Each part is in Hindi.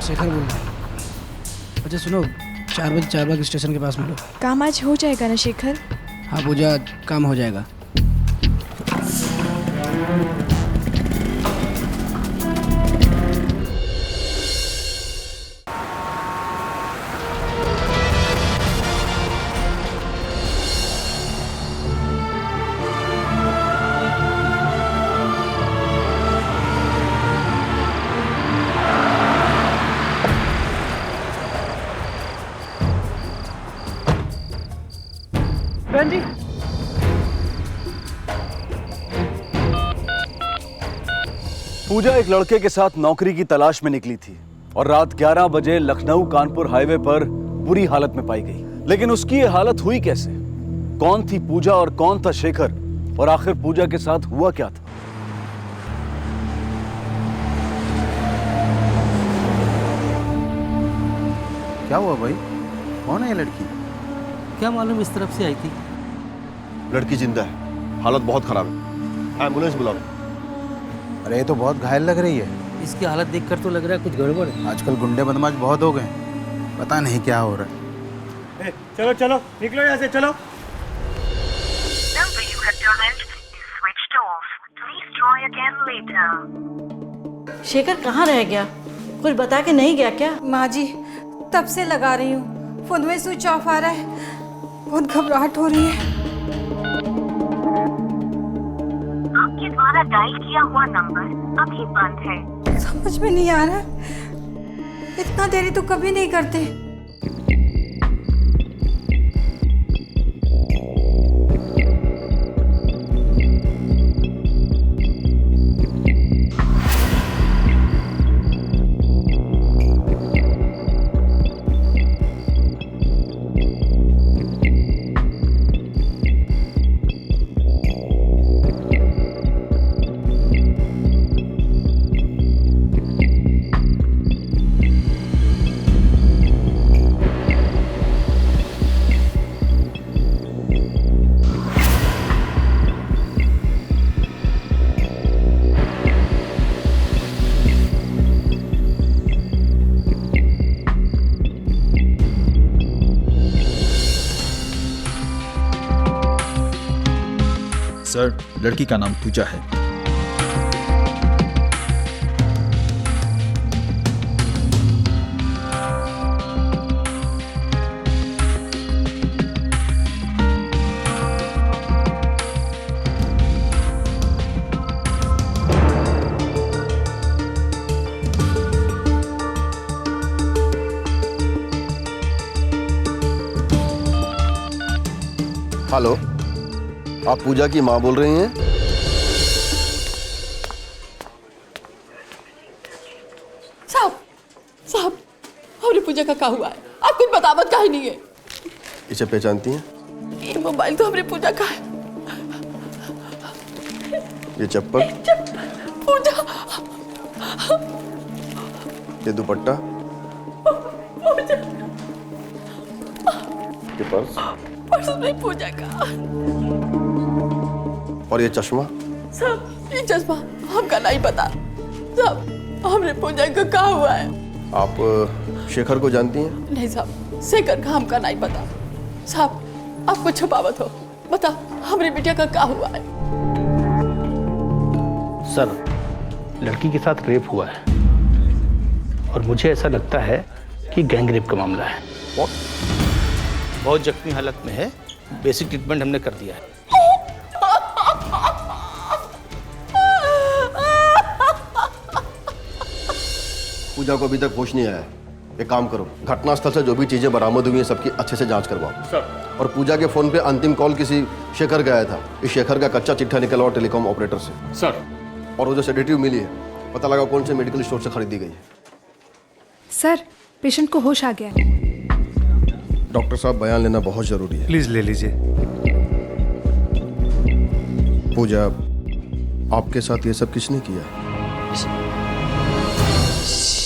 शेखर बोल रहा हूँ। अच्छा सुनो, 4 बजे चारबाग स्टेशन के पास मिलो। काम आज हो जाएगा ना शेखर? हाँ पूजा, काम हो जाएगा। बहन जी, पूजा एक लड़के के साथ नौकरी की तलाश में निकली थी और रात 11 बजे लखनऊ कानपुर हाईवे पर बुरी हालत में पाई गई। लेकिन उसकी ये हालत हुई कैसे? कौन थी पूजा और कौन था शेखर? और आखिर पूजा के साथ हुआ क्या था? क्या हुआ भाई? कौन है ये लड़की? क्या मालूम, इस तरफ से आई थी। लड़की जिंदा है, हालत बहुत खराब है, एम्बुलेंस बुलाओ। अरे ये तो बहुत घायल लग रही है। इसकी हालत देखकर तो लग रहा है कुछ गड़बड़ है। आजकल गुंडे बदमाश बहुत हो गए, पता नहीं क्या हो रहा है। चलो चलो निकलो यहाँ से, चलो। Number you have dialed is switched off. Please try again later. Shekhar कहाँ रह गया? कुछ बता के नहीं गया क्या? माँ जी, तब से लगा रही हूँ, फोन में स्विच ऑफ आ रहा है, बहुत घबराहट हो रही है। आपके द्वारा डायल किया हुआ नंबर अभी बंद है। समझ में नहीं आ रहा, इतना देरी तो कभी नहीं करते। सर, लड़की का नाम पूजा है। हेलो, आप पूजा की माँ बोल रही हैं? साहब, साहब, हमारी पूजा का क्या हुआ है? आप कुछ बतावत का ही नहीं है। इसे पहचानती हैं? ये मोबाइल तो हमारी पूजा का है। ये चप्पल, पूजा, ये दुपट्टा, ये पर्स, पर्स में पूजा का। और ये चश्मा। साहब, ये चश्मा हमका नहीं पता। साहब, हमरे पूजा का क्या हुआ है? आप शेखर को जानती हैं? नहीं साहब, शेखर का हमका नहीं पता। साहब, आप कुछ छुपावत हो, बता हमरे बेटिया का क्या हुआ है? सर, लड़की के साथ रेप हुआ है और मुझे ऐसा लगता है कि गैंग रेप का मामला है। बहुत जख्मी हालत में है, बेसिक ट्रीटमेंट हमने कर दिया है। पूजा को अभी तक होश नहीं आया है। एक काम करो, घटनास्थल से जो भी चीजें बरामद हुई हैं सबकी अच्छे से जांच करवाओ। सर। और पूजा के फोन पे अंतिम कॉल किसी शेखर का आया था। इस शेखर का कच्चा चिट्ठा निकला और टेलीकॉम ऑपरेटर से। सर। और वो जो सेडेटिव मिली है, पता लगा कौन से मेडिकल स्टोर से खरीदी गई है। सर, पेशेंट को होश आ गया। डॉक्टर साहब, बयान लेना बहुत जरूरी है। प्लीज ले लीजिए। पूजा, आपके साथ ये सब किसने किया?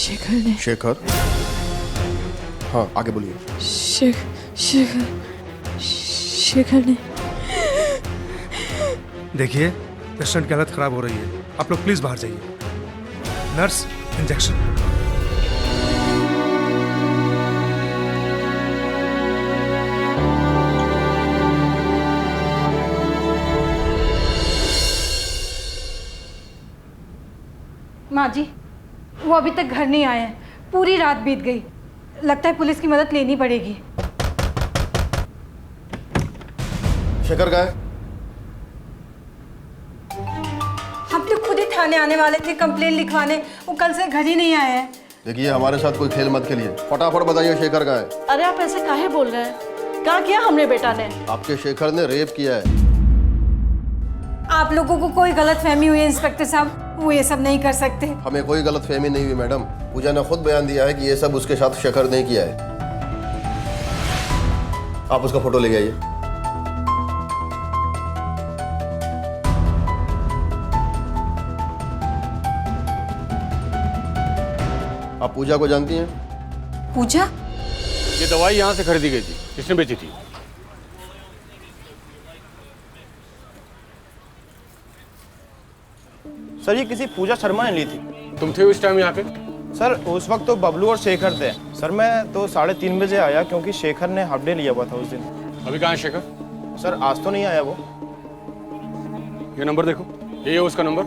शेखर ने। शेखर? हाँ, आगे बोलिए। शेखर ने। देखिए, पेशेंट की हालत खराब हो रही है, आप लोग प्लीज बाहर जाइए। Nurse, injection. माँ जी, वो अभी तक घर नहीं आए हैं। पूरी रात बीत गई। लगता है पुलिस की मदद लेनी पड़ेगी। शेखर कहाँ है? हम तो खुद ही थाने आने वाले थे कंप्लेन लिखवाने, वो कल से घर ही नहीं आए हैं। देखिए, हमारे साथ कोई खेल मत खेलिए। फटाफट बताइए शेखर कहाँ है? अरे आप ऐसे काहे बोल रहे हैं? क्या किया हमने बेटा ने? आपके शेखर ने रेप किया है। आप लोगों को कोई गलत फहमी हुई है इंस्पेक्टर साहब, वो ये सब नहीं कर सकते। हमें कोई गलत फहमी नहीं हुई मैडम। पूजा ने खुद बयान दिया है कि ये सब उसके साथ शेखर ने किया है। आप उसका फोटो ले आइए। आप पूजा को जानती हैं? पूजा? ये दवाई यहाँ से खरीदी गई थी, किसने बेची थी? सर, ये किसी पूजा शर्मा ने ली थी। तुम थे उस टाइम यहाँ पे? सर, उस वक्त तो बबलू और शेखर थे। सर, मैं तो 3:30 बजे आया क्योंकि शेखर ने हाफ डे लिया हुआ था उस दिन। अभी कहाँ है शेखर? सर, आज तो नहीं आया वो। ये नंबर देखो, ये है उसका नंबर।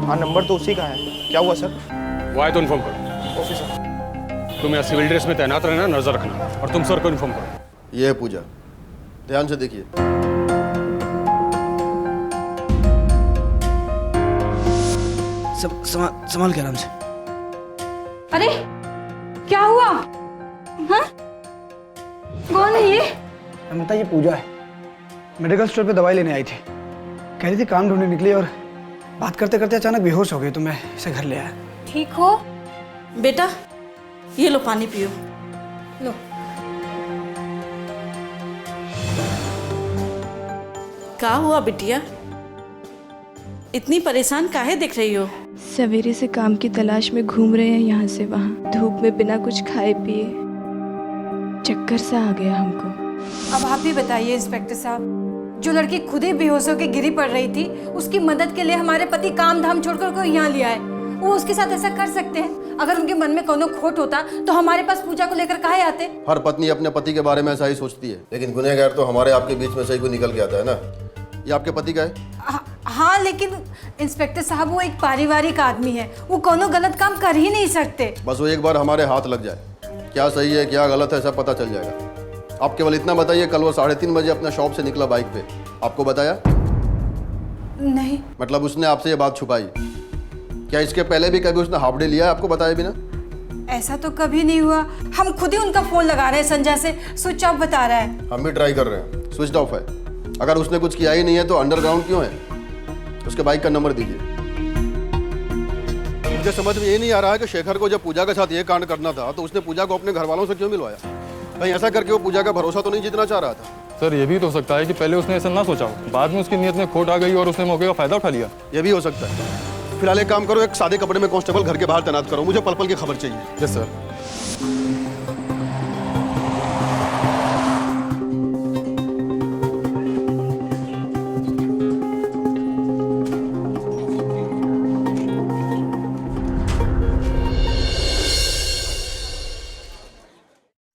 हाँ, नंबर तो उसी का है। क्या हुआ सर? वो आए तो इन्फॉर्म करो। Okay sir. तुम यहाँ सिविल ड्रेस में तैनात रहना, नजर रखना, और तुम सर को इन्फॉर्म करो। ये है पूजा, ध्यान से देखिए। संभाल के आराम से। अरे क्या हुआ? हाँ? कौन है ये? अमृता, ये पूजा है। मेडिकल स्टोर पे दवाई लेने आई थी। कह रही थी काम ढूंढने निकली और बात करते करते अचानक बेहोश हो गई, तो मैं इसे घर ले आया। ठीक हो? बेटा, ये लो पानी पियो। लो। क्या हुआ बिटिया? इतनी परेशान काहे दिख रही हो? सवेरे से काम की तलाश में घूम रहे हैं यहाँ से वहाँ, धूप में बिना कुछ खाए पिए। चक्कर सा आ गया हमको। अब आप ही बताइए इंस्पेक्टर साहब, जो लड़की खुद ही बेहोश होकर गिरी पड़ रही थी, उसकी मदद के लिए हमारे पति काम धाम छोड़कर को यहाँ लिया है। वो उसके साथ ऐसा कर सकते हैं? अगर उनके मन में कोनो खोट होता तो हमारे पास पूजा को लेकर काहे आते? हर पत्नी अपने पति के बारे में ऐसा ही सोचती है, लेकिन गुनहगार तो हमारे आपके बीच में से ही कोई निकल के आता है ना। ये आपके पति का है? हाँ, लेकिन इंस्पेक्टर साहब, वो एक पारिवारिक आदमी है, वो कोनो गलत काम कर ही नहीं सकते। बस वो एक बार हमारे हाथ लग जाए, क्या सही है क्या गलत है सब पता चल जाएगा। आप केवल इतना बताइए, कल वो 3:30 बजे अपना शॉप से निकला बाइक पे, आपको बताया? नहीं। मतलब उसने आपसे ये बात छुपाई? क्या इसके पहले भी कभी उसने हाफ डे लिया है आपको बताए बिना? ऐसा तो कभी नहीं हुआ। हम खुद ही उनका फोन लगा रहे हैं, संजय से स्विच ऑफ बता रहा है। हम भी ट्राई कर रहे हैं, स्विच ऑफ है। अगर उसने कुछ किया ही नहीं है तो अंडरग्राउंड क्यों है? उसके बाइक का नंबर दीजिए। मुझे समझ में ये नहीं आ रहा है कि शेखर को जब पूजा के साथ ये कांड करना था तो उसने पूजा को अपने घर वालों से क्यों मिलवाया? कहीं ऐसा करके वो पूजा का भरोसा तो नहीं जीतना चाह रहा था? सर, ये भी तो हो सकता है कि पहले उसने ऐसा ना सोचा हो, बाद में उसकी नीयत में खोट आ गई और उसने मौके का फायदा उठा लिया। ये भी हो सकता है। फिलहाल एक काम करो, एक सादे कपड़े में कांस्टेबल घर के बाहर तैनात करो, मुझे पल पल की खबर चाहिए। Yes sir.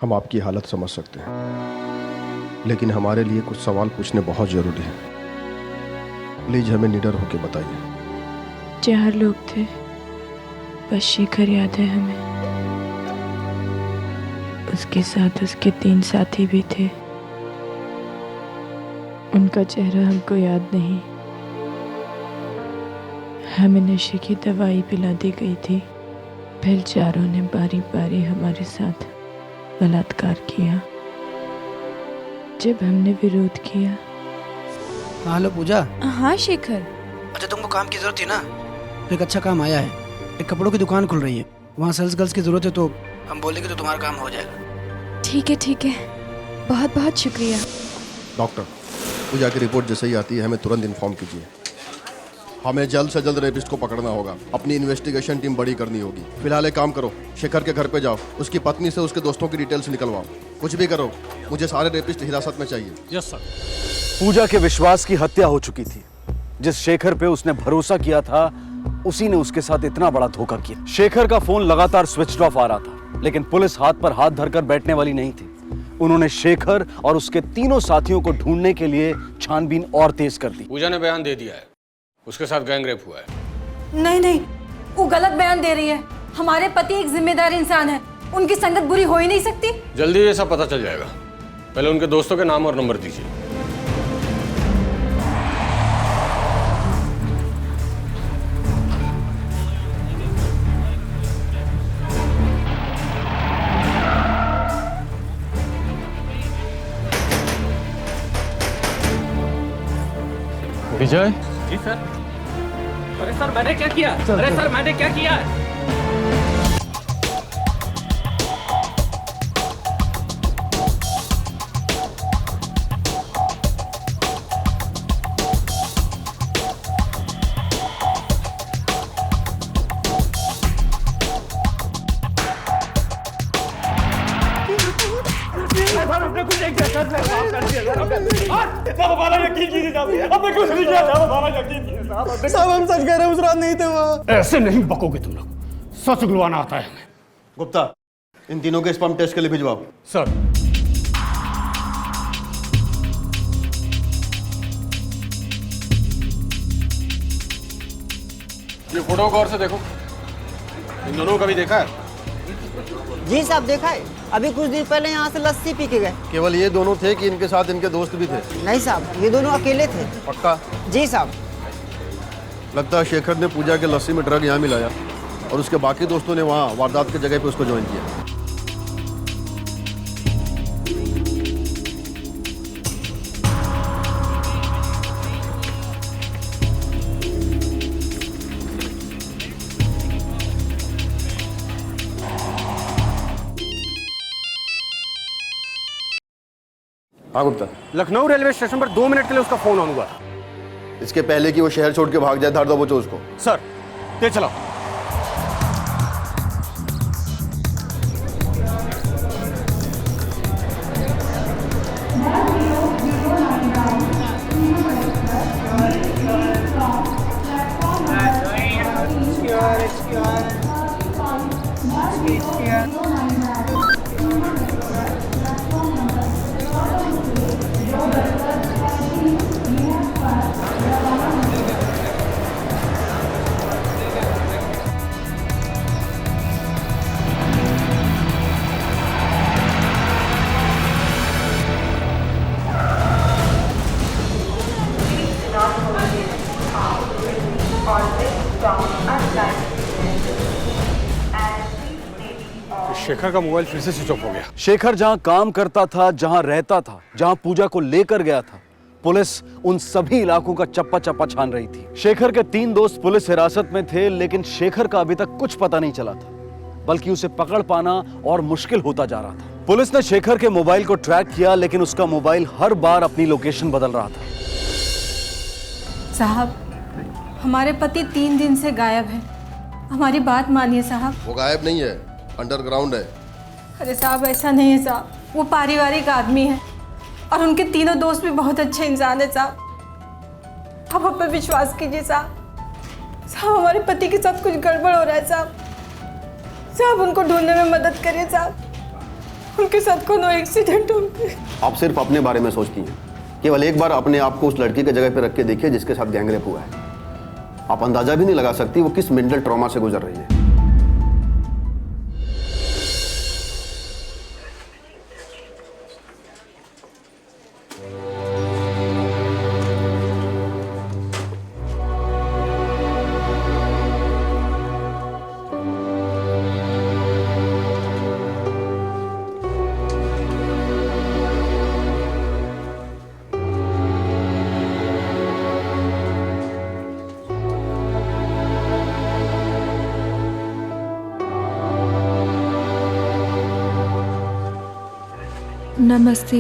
हम आपकी हालत समझ सकते हैं, लेकिन हमारे लिए कुछ सवाल पूछने बहुत जरूरी है। प्लीज हमें निडर होकर बताइए। 4 लोग थे, बस शेखर याद है हमें। उसके साथ उसके 3 साथी भी थे, उनका चेहरा हमको याद नहीं। हमें नशे की दवाई पिला दी गई थी, फिर चारों ने बारी बारी हमारे साथ बलात्कार किया। जब हमने विरोध किया। हेलो पूजा। हाँ शेखर। अच्छा, तुमको काम की जरूरत थी ना, तो एक अच्छा काम आया है। एक कपड़ों की दुकान खुल रही है, वहाँ सेल्स गर्ल्स की जरूरत है, तो हम बोलेंगे तो तुम्हारा काम हो जाएगा। ठीक है ठीक है, बहुत बहुत शुक्रिया। डॉक्टर, पूजा की रिपोर्ट जैसे ही आती है हमें तुरंत इन्फॉर्म कीजिए। हमें जल्द से जल्द रेपिस्ट को पकड़ना होगा, अपनी इन्वेस्टिगेशन टीम बड़ी करनी होगी। फिलहाल एक काम करो, शेखर के घर पे जाओ, उसकी पत्नी से उसके दोस्तों की डिटेल्स निकलवाओ। कुछ भी करो, मुझे सारे रेपिस्ट हिरासत में चाहिए। Yes sir. पूजा के विश्वास की हत्या हो चुकी थी। जिस शेखर पे उसने भरोसा किया था, उसी ने उसके साथ इतना बड़ा धोखा किया। शेखर का फोन लगातार स्विच ऑफ आ रहा था, लेकिन पुलिस हाथ पर हाथ धरकर बैठने वाली नहीं थी। उन्होंने शेखर और उसके तीनों साथियों को ढूंढने के लिए छानबीन और तेज कर दी। पूजा ने बयान दे दिया है, उसके साथ गैंग रेप हुआ है। नहीं नहीं, वो गलत बयान दे रही है। हमारे पति एक जिम्मेदार इंसान है, उनकी संगत बुरी हो ही नहीं सकती। जल्दी ये सब पता चल जाएगा। पहले उनके दोस्तों के नाम और नंबर दीजिए। विजय। जी सर। अरे सर मैंने क्या किया? अरे सर मैंने क्या किया? साहब हम सच कह रहे हैं, उस रात नहीं थे वहाँ। ऐसे नहीं बकोगे तुम लोग, सच गुलवाना आता है हमें। गुप्ता, इन तीनों के स्पर्म टेस्ट के लिए भिजवाओ। सर। ये फोटो गौर से देखो। इन दोनों को कभी देखा है? जी साहब देखा है, अभी कुछ दिन पहले यहाँ से लस्सी पी के गए। केवल ये दोनों थे कि इनके साथ इनके दोस्त भी थे? नहीं साहब, ये दोनों अकेले थे। पक्का? जी साहब। लगता है शेखर ने पूजा के लस्सी में ड्रग यहाँ मिलाया और उसके बाकी दोस्तों ने वहाँ वारदात की जगह पे उसको ज्वाइन किया। हाँ गुप्ता। लखनऊ रेलवे स्टेशन पर 2 मिनट के लिए उसका फोन ऑन हुआ था। इसके पहले कि वो शहर छोड़ के भाग जाए, धार दबोचो उसको। सर तेज चलाओ। शेखर का मोबाइल फिर से स्विच ऑफ हो गया। शेखर जहां काम करता था, जहां रहता था, जहां पूजा को लेकर गया था, पुलिस उन सभी इलाकों का चप्पा चप्पा छान रही थी। शेखर के 3 दोस्त पुलिस हिरासत में थे, लेकिन शेखर का अभी तक कुछ पता नहीं चला था, बल्कि उसे पकड़ पाना और मुश्किल होता जा रहा था। पुलिस ने शेखर के मोबाइल को ट्रैक किया, लेकिन उसका मोबाइल हर बार अपनी लोकेशन बदल रहा था। साहब, हमारे पति 3 दिन से गायब हैं। हमारी बात मानिए साहब। वो गायब नहीं है, अंडरग्राउंड है। अरे साहब ऐसा नहीं है साहब, वो पारिवारिक आदमी है और उनके तीनों दोस्त भी बहुत अच्छे इंसान है साहब। आप हम पर विश्वास कीजिए साहब। साहब हमारे पति के साथ कुछ गड़बड़ हो रहा है साहब। साहब उनको ढूंढने में मदद करिए साहब। उनके साथ कोनो एक्सीडेंट हो गया। आप सिर्फ अपने बारे में सोचती हैं। केवल एक बार अपने आप को उस लड़की के जगह पे रख के देखिए जिसके साथ गैंगरेप हुआ है। आप अंदाजा भी नहीं लगा सकती वो किस मेंटल ट्रॉमा से गुजर रही है। नमस्ते।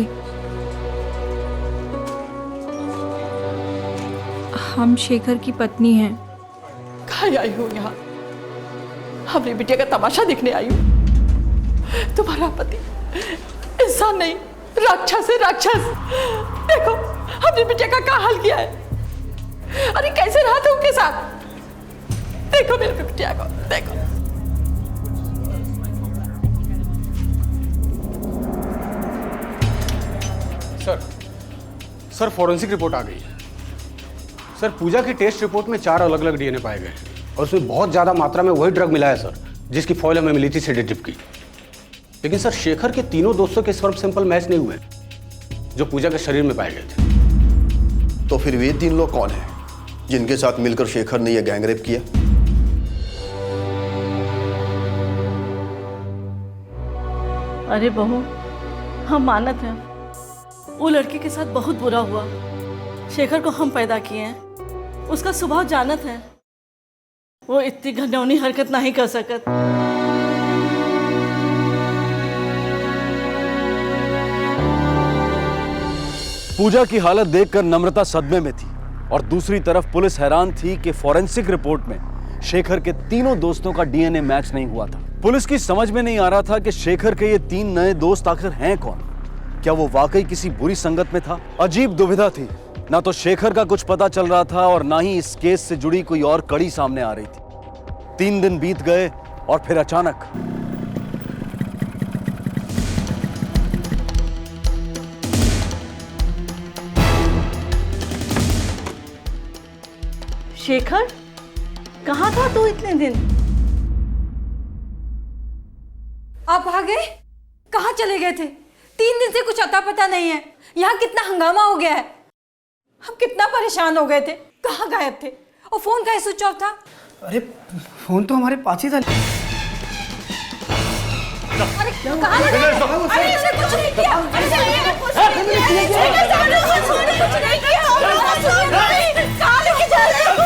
हम शेखर की पत्नी हैं। कहाँ आई हूँ यहाँ? अपनी बिटिया का तमाशा देखने आई हूँ। तुम्हारा पति इंसान नहीं, राक्षस है, राक्षस। देखो अपनी बिटिया का क्या हाल किया है। अरे कैसे रहा था उनके साथ? देखो मेरी बिटिया को, देखो। सर फॉरेंसिक रिपोर्ट आ गई है। सर पूजा की टेस्ट रिपोर्ट में 4 अलग अलग डीएनए पाए गए हैं और उसमें बहुत ज़्यादा मात्रा में वही ड्रग मिला है सर जिसकी फॉइल हमें मिली थी सेडेटिव की। लेकिन सर शेखर के तीनों दोस्तों के स्पर्म सैंपल मैच नहीं हुए जो पूजा के शरीर में पाए गए थे। तो फिर वे 3 लोग कौन हैं जिनके साथ मिलकर शेखर ने यह गैंगरेप किया? अरे बहू, हम मानत हैं वो लड़की के साथ बहुत बुरा हुआ। शेखर को हम पैदा किए हैं, उसका स्वभाव जानत है, वो इतनी घिनौनी हरकत नहीं कर सकत। पूजा की हालत देखकर नम्रता सदमे में थी और दूसरी तरफ पुलिस हैरान थी कि फॉरेंसिक रिपोर्ट में शेखर के तीनों दोस्तों का डीएनए मैच नहीं हुआ था। पुलिस की समझ में नहीं आ रहा था कि शेखर के ये 3 नए दोस्त आखिर हैं कौन। क्या वो वाकई किसी बुरी संगत में था? अजीब दुविधा थी। ना तो शेखर का कुछ पता चल रहा था और ना ही इस केस से जुड़ी कोई और कड़ी सामने आ रही थी। 3 दिन बीत गए और फिर अचानक शेखर, कहाँ था तू इतने दिन? आप आ गए? कहाँ चले गए थे? 3 दिन से कुछ अता पता नहीं है। यहाँ कितना हंगामा हो गया है, हम कितना परेशान हो गए थे। कहाँ गायब थे? और फोन का स्विच ऑफ था। अरे फोन तो हमारे पास ही था। अरे कहाँ लगा? अरे उसने कुछ नहीं किया। अरे उसने कुछ नहीं किया। कहाँ लेके जा रहे हो?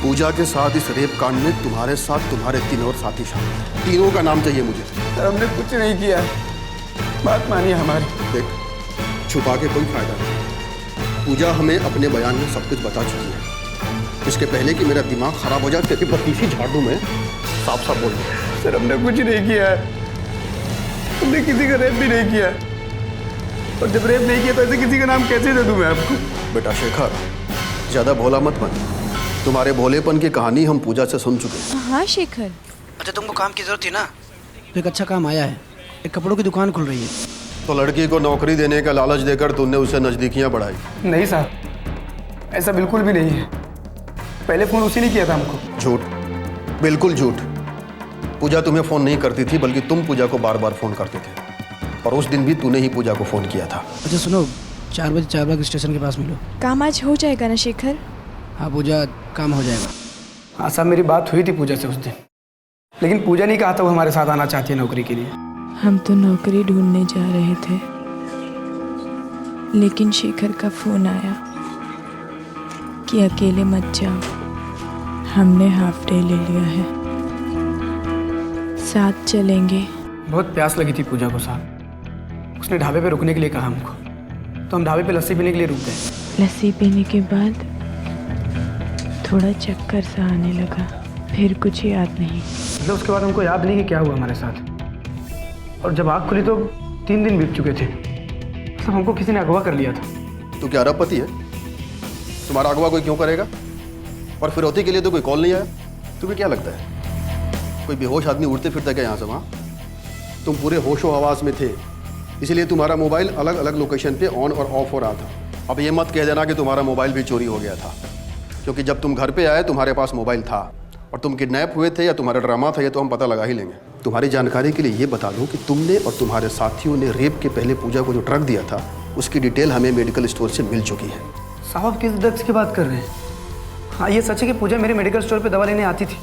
पूजा के साथ इस रेप कांड में तुम्हारे साथ तुम्हारे 3 और साथी शामिल। तीनों का नाम चाहिए मुझे। सर हमने कुछ नहीं किया, बात मानिए हमारी। देख, छुपा के कोई फायदा नहीं। पूजा हमें अपने बयान में सब कुछ बता चुकी है। इसके पहले कि मेरा दिमाग खराब हो जाए क्योंकि बत्तीसी झाड़ू में साफ साफ बोल रहा। सर हमने कुछ नहीं किया है, हमने किसी का रेप भी नहीं किया। और जब रेप नहीं किया तो ऐसे किसी का नाम कैसे दे दूं मैं आपको? बेटा शेखर, ज्यादा भोला मत बन। तुम्हारे भोलेपन की कहानी हम पूजा से सुन चुके हैं। हाँ शेखर। अच्छा तुमको काम की जरूरत थी ना, तो एक अच्छा काम आया है। एक कपड़ों की दुकान खुल रही है। तो लड़की को नौकरी देने का लालच देकर तुमने उसे नजदीकियां बढ़ाई? नहीं साहब, ऐसा बिल्कुल भी नहीं है। पहले फोन उसी ने किया था हमको। झूठ, बिल्कुल झूठ। पूजा तुम्हें फोन नहीं करती थी, बल्कि तुम पूजा को बार बार फोन करते थे। और उस दिन भी तूने ही पूजा को फोन किया था। अच्छा सुनो, 4 बजे चारबाग स्टेशन के पास मिलो। काम आज हो जाएगा ना शेखर? हाँ पूजा, काम हो जाएगा। हाँ साहब, मेरी बात हुई थी पूजा से उस दिन, लेकिन पूजा नहीं कहा था वो हमारे साथ आना चाहती है नौकरी के लिए। हम तो नौकरी ढूंढने जा रहे थे, लेकिन शेखर का फोन आया कि अकेले मत जाओ, हमने हाफ डे ले लिया है, साथ चलेंगे। बहुत प्यास लगी थी पूजा को साहब, उसने ढाबे पे रुकने के लिए कहा हमको, तो हम ढाबे पे लस्सी पीने के लिए रुक गए। लस्सी पीने के बाद थोड़ा चक्कर सा आने लगा, फिर कुछ याद नहीं। मतलब उसके बाद हमको याद नहीं कि क्या हुआ हमारे साथ। और जब आँख खुली तो 3 दिन बीत चुके थे। मतलब हमको किसी ने अगवा कर लिया था। तू क्या अरबपति है? तुम्हारा अगवा कोई क्यों करेगा? और फिरौती के लिए तो कोई कॉल नहीं आया। तुम्हें क्या लगता है कोई बेहोश आदमी उड़ते फिरता क्या यहाँ से वहाँ? तुम पूरे होशो हवास में थे, इसलिए तुम्हारा मोबाइल अलग अलग लोकेशन पे ऑन और ऑफ हो रहा था। अब ये मत कह देना कि तुम्हारा मोबाइल भी चोरी हो गया था, क्योंकि जब तुम घर पे आए तुम्हारे पास मोबाइल था। और तुम किडनैप हुए थे या तुम्हारा ड्रामा था, ये तो हम पता लगा ही लेंगे। तुम्हारी जानकारी के लिए ये बता दूं कि तुमने और तुम्हारे साथियों ने रेप के पहले पूजा को जो ड्रग दिया था, उसकी डिटेल हमें मेडिकल स्टोर से मिल चुकी है। साहब आप किस ड्रग्स की बात कर रहे हैं? हाँ ये सच है कि पूजा मेरे मेडिकल स्टोर पे दवा लेने आती थी,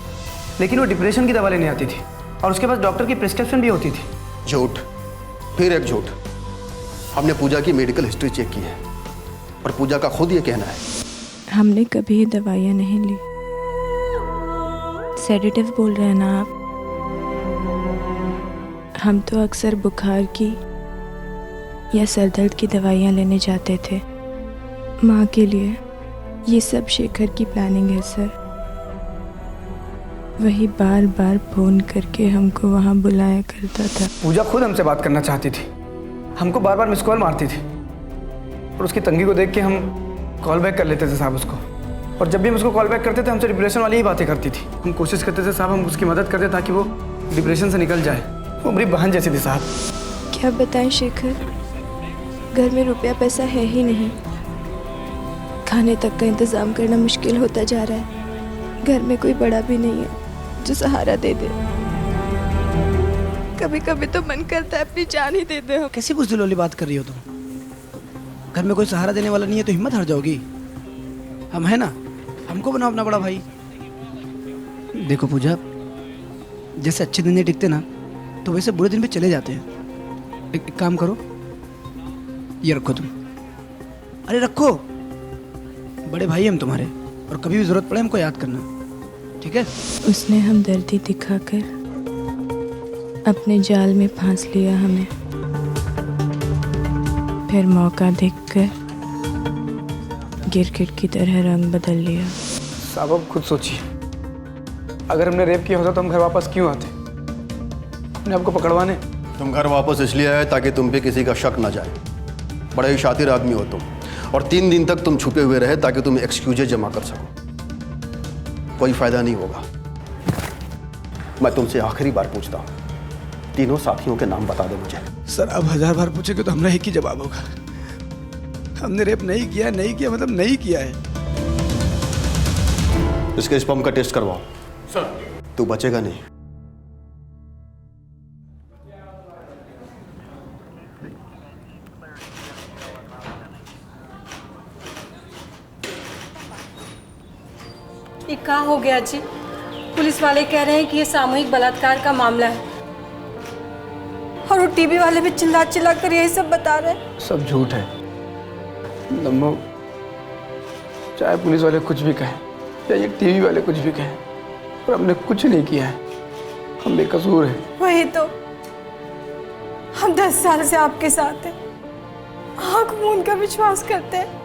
लेकिन वो डिप्रेशन की दवा लेने आती थी और उसके पास डॉक्टर की प्रिस्क्रिप्शन भी होती थी। झूठ, फिर एक झूठ। हमने पूजा की मेडिकल हिस्ट्री चेक की है और पूजा का खुद ये कहना है हमने कभी दवाइयाँ नहीं ली। सेडेटिव बोल रहे हैं ना आप? हम तो अक्सर बुखार की या सर दर्द की दवाइयाँ लेने जाते थे माँ के लिए। ये सब शेखर की प्लानिंग है सर। वही बार बार फोन करके हमको वहाँ बुलाया करता था। पूजा खुद हमसे बात करना चाहती थी, हमको बार बार मिस कॉल मारती थी और उसकी तंगी को देख के हम कॉल बैक कर लेते थे साहब उसको। और जब भी हम उसको कॉल बैक करते थे हमसे डिप्रेशन वाली ही बातें करती थी। हम कोशिश करते थे साहब हम उसकी मदद करते ताकि वो डिप्रेशन से निकल जाए। वो मेरी बहन जैसी थी साहब। क्या बताएं शेखर, घर में रुपया पैसा है ही नहीं, खाने तक का इंतजाम करना मुश्किल होता जा रहा है। घर में कोई बड़ा भी नहीं है जो सहारा दे दे। कभी कभी तो मन करता है अपनी जान ही दे दे। कैसी बुज़दिल वाली बात कर रही हो तुम? घर में कोई सहारा देने वाला नहीं है तो हिम्मत हार जाओगी? हम है ना, हमको बनाओ अपना बड़ा भाई। देखो पूजा, जैसे अच्छे दिन नहीं टिकते ना, तो वैसे बुरे दिन भी चले जाते हैं। एक काम करो, ये रखो तुम। अरे रखो, बड़े भाई हम तुम्हारे, और कभी भी जरूरत पड़े हमको याद करना, ठीक है? उसने हमदर्दी दिखाकर अपने जाल में फांस लिया हमें, फिर मौका देखकर गिरगिट की तरह रंग बदल लिया। साहब अब खुद सोचिए, अगर हमने रेप किया होता तो हम घर वापस क्यों आते? अपने आपको पकड़वाने। तुम घर वापस इसलिए आए ताकि तुम पे किसी का शक ना जाए। बड़े ही शातिर आदमी हो तुम, और 3 दिन तक तुम छुपे हुए रहे ताकि तुम एक्सक्यूजेज जमा कर सको। कोई फायदा नहीं होगा। मैं तुमसे आखिरी बार पूछता हूँ, तीनों साथियों के नाम बता दो मुझे। सर अब 1000 बार पूछेंगे तो हमारा एक ही जवाब होगा, हमने रेप नहीं किया। नहीं किया मतलब नहीं किया है। इसके स्पर्म का टेस्ट करवाओ। सर तू बचेगा नहीं। ये क्या हो गया जी? पुलिस वाले कह रहे हैं कि ये सामूहिक बलात्कार का मामला है, और वो टीवी वाले भी चिल्ला चिल्ला कर यही सब बता रहे हैं। सब झूठ है लम्बो, चाहे पुलिस वाले कुछ भी कहें या ये टीवी वाले कुछ भी कहें, पर हमने कुछ नहीं किया है। हम बेकसूर हैं। वही तो, हम 10 साल से आपके साथ हैं, आँख मूंद कर विश्वास करते हैं।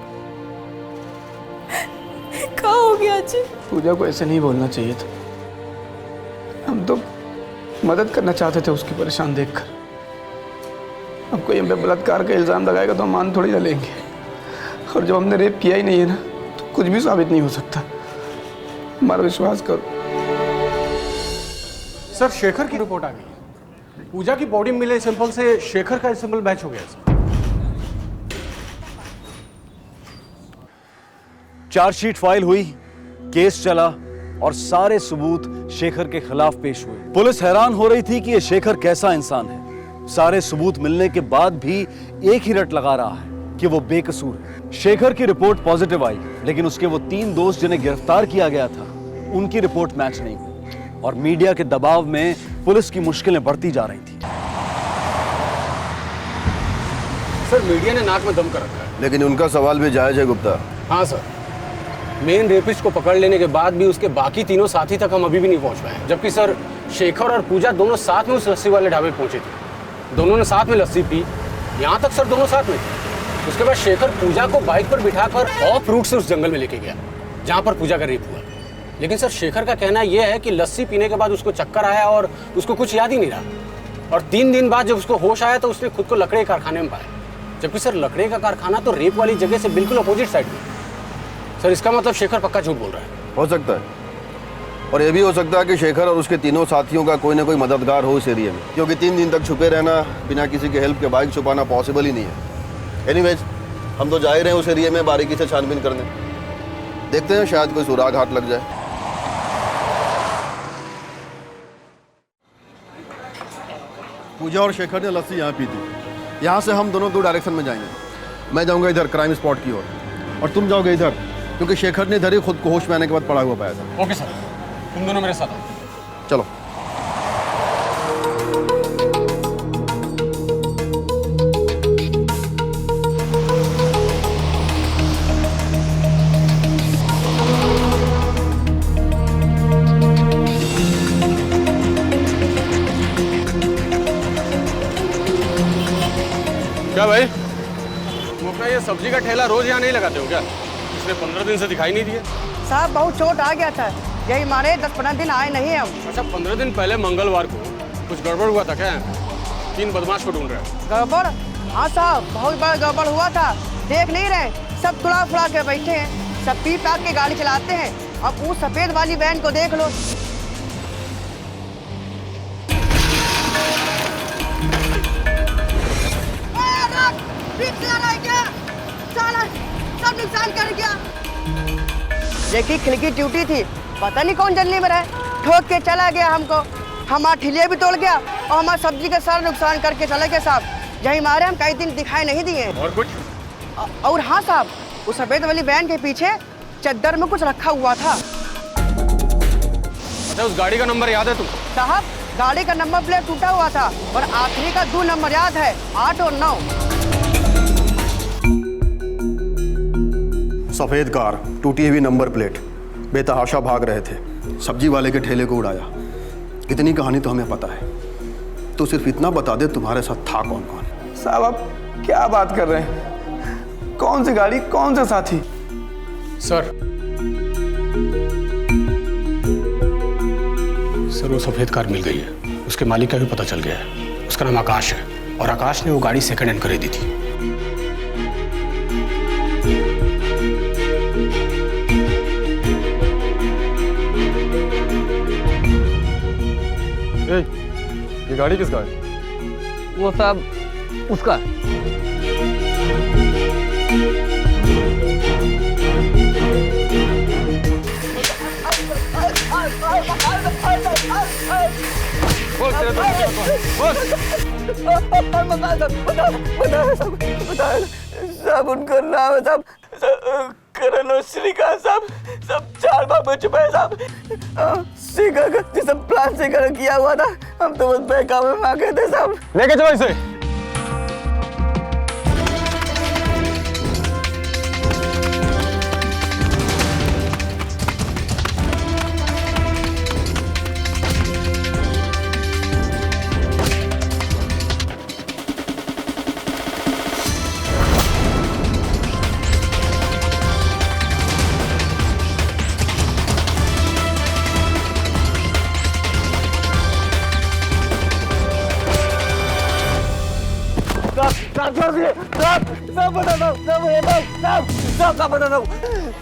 क्या हो गया जी? पूजा को ऐसे नहीं बोलना चाहिए था। हम तो मदद करना चाहते थे उसकी परेशान देखकर। अब कोई हम पे बलात्कार का इल्जाम लगाएगा तो हम मान थोड़ी ना लेंगे, और जब हमने रेप किया ही नहीं है ना, तो कुछ भी साबित नहीं हो सकता। हमारा विश्वास करो। सर शेखर की रिपोर्ट आ गई है। पूजा की बॉडी में मिले सैंपल से शेखर का सैंपल मैच हो गया सर। चार्जशीट फाइल हुई, केस चला, और सारे सबूत शेखर के खिलाफ पेश हुए। पुलिस हैरान हो रही थी कि यह शेखर कैसा इंसान है। सारे सबूत मिलने के बाद भी एक ही रट लगा रहा है कि वो बेकसूर है। शेखर की रिपोर्ट पॉजिटिव आई, लेकिन उसके वो 3 दोस्त जिन्हें गिरफ्तार किया गया था, उनकी रिपोर्ट मैच नहीं हुई, और मीडिया के दबाव में पुलिस की मुश्किलें बढ़ती जा रही थी। सर मीडिया ने नाक में दम कर रखा है। लेकिन उनका सवाल भी जायज है गुप्ता। हाँ सर, मेन रेपिस्ट को पकड़ लेने के बाद भी उसके बाकी तीनों साथी तक हम अभी भी नहीं पहुंच पाए। जबकि सर शेखर और पूजा दोनों साथ में उस लस्सी वाले ढाबे पहुंचे थे, दोनों ने साथ में लस्सी पी। यहाँ तक सर दोनों साथ में थे। उसके बाद शेखर पूजा को बाइक पर बिठाकर ऑफ रूट से उस जंगल में लेके गया जहाँ पर पूजा का रेप हुआ। लेकिन सर शेखर का कहना यह है कि लस्सी पीने के बाद उसको चक्कर आया और उसको कुछ याद ही नहीं रहा, और 3 दिन बाद जब उसको होश आया तो उसने खुद को लकड़े कारखाने में पाया। जबकि सर लकड़े का कारखाना तो रेप वाली जगह से बिल्कुल अपोजिट साइड में। सर इसका मतलब शेखर पक्का झूठ बोल रहा है। हो सकता है, और ये भी हो सकता है कि शेखर और उसके तीनों साथियों का कोई ना कोई मददगार हो इस एरिया में, क्योंकि 3 दिन तक छुपे रहना बिना किसी के हेल्प के बाइक छुपाना पॉसिबल ही नहीं है। एनीवेज, हम तो जा ही रहे हैं उस एरिया में बारीकी से छानबीन करने। देखते हैं, शायद कोई सुराग हाथ लग जाए। पूजा और शेखर ने लस्सी यहाँ पी थी। यहाँ से हम दोनों 2 डायरेक्शन में जाएंगे। मैं जाऊँगा इधर क्राइम स्पॉट की ओर, और तुम जाओगे इधर, क्योंकि शेखर ने इधर ही खुद को होश में आने के बाद पड़ा हुआ पाया था। ओके सर, तुम दोनों मेरे साथ आओ। चलो। क्या भाई, तुम अपना ये सब्जी का ठेला रोज यहाँ नहीं लगाते हो क्या? पिछले 15 दिन से दिखाई नहीं दिए। साहब बहुत चोट आ गया था, यही मारे 10-15 दिन आए नहीं हम। अच्छा, 15 दिन पहले मंगलवार को कुछ गड़बड़ हुआ था क्या? 3 बदमाश को ढूंढ रहे हैं। गड़बड़? हाँ साहब, बहुत बड़ा गड़बड़ हुआ था। देख नहीं रहे, सब तुड़ा फुड़ा के बैठे हैं, सब पी पाक के गाड़ी चलाते हैं। अब वो सफेद वाली वैन को देख लो। ठीक चला रहा है क्या? साला सब नुकसान कर गया। देखी खिड़की टूटी थी, पता नहीं कौन जल्दी में रहे, ठोक के चला गया हमको। हमारा ठिलिया भी तोड़ गया और हमारा सब्जी का सारा नुकसान करके चले गए साहब। यही मारे हम कई दिन दिखाई नहीं दिए। और कुछ? और हाँ साहब, उस सफेद वाली वैन के पीछे चद्दर में कुछ रखा हुआ था। अच्छा, उस गाड़ी का नंबर याद है तुम? साहब, गाड़ी का नंबर प्लेट टूटा हुआ था और आखिरी का 2 नंबर याद है, 8 और 9। सफेद कार, टूटी हुई नंबर प्लेट, बेतहाशा भाग रहे थे, सब्जी वाले के ठेले को उड़ाया। इतनी कहानी तो हमें पता है, तो सिर्फ इतना बता दे तुम्हारे साथ था कौन कौन। साहब आप क्या बात कर रहे हैं? कौन सी गाड़ी, कौन सा साथी? सर वो सफेद कार मिल गई है, उसके मालिक का भी पता चल गया है। उसका नाम आकाश है और आकाश ने वो गाड़ी सेकंड हैंड खरीदी थी। ये गाड़ी किसका है? वो साहब उसका। साहब उनका नाम है साहब करण और श्रीकांत साहब, सब 4 बार बच चुके हैं साहब। शेखर का सब प्लान शेखर किया हुआ था, हम तो बस बहकावे में आ गए थे साहब। लेके चलो इसे।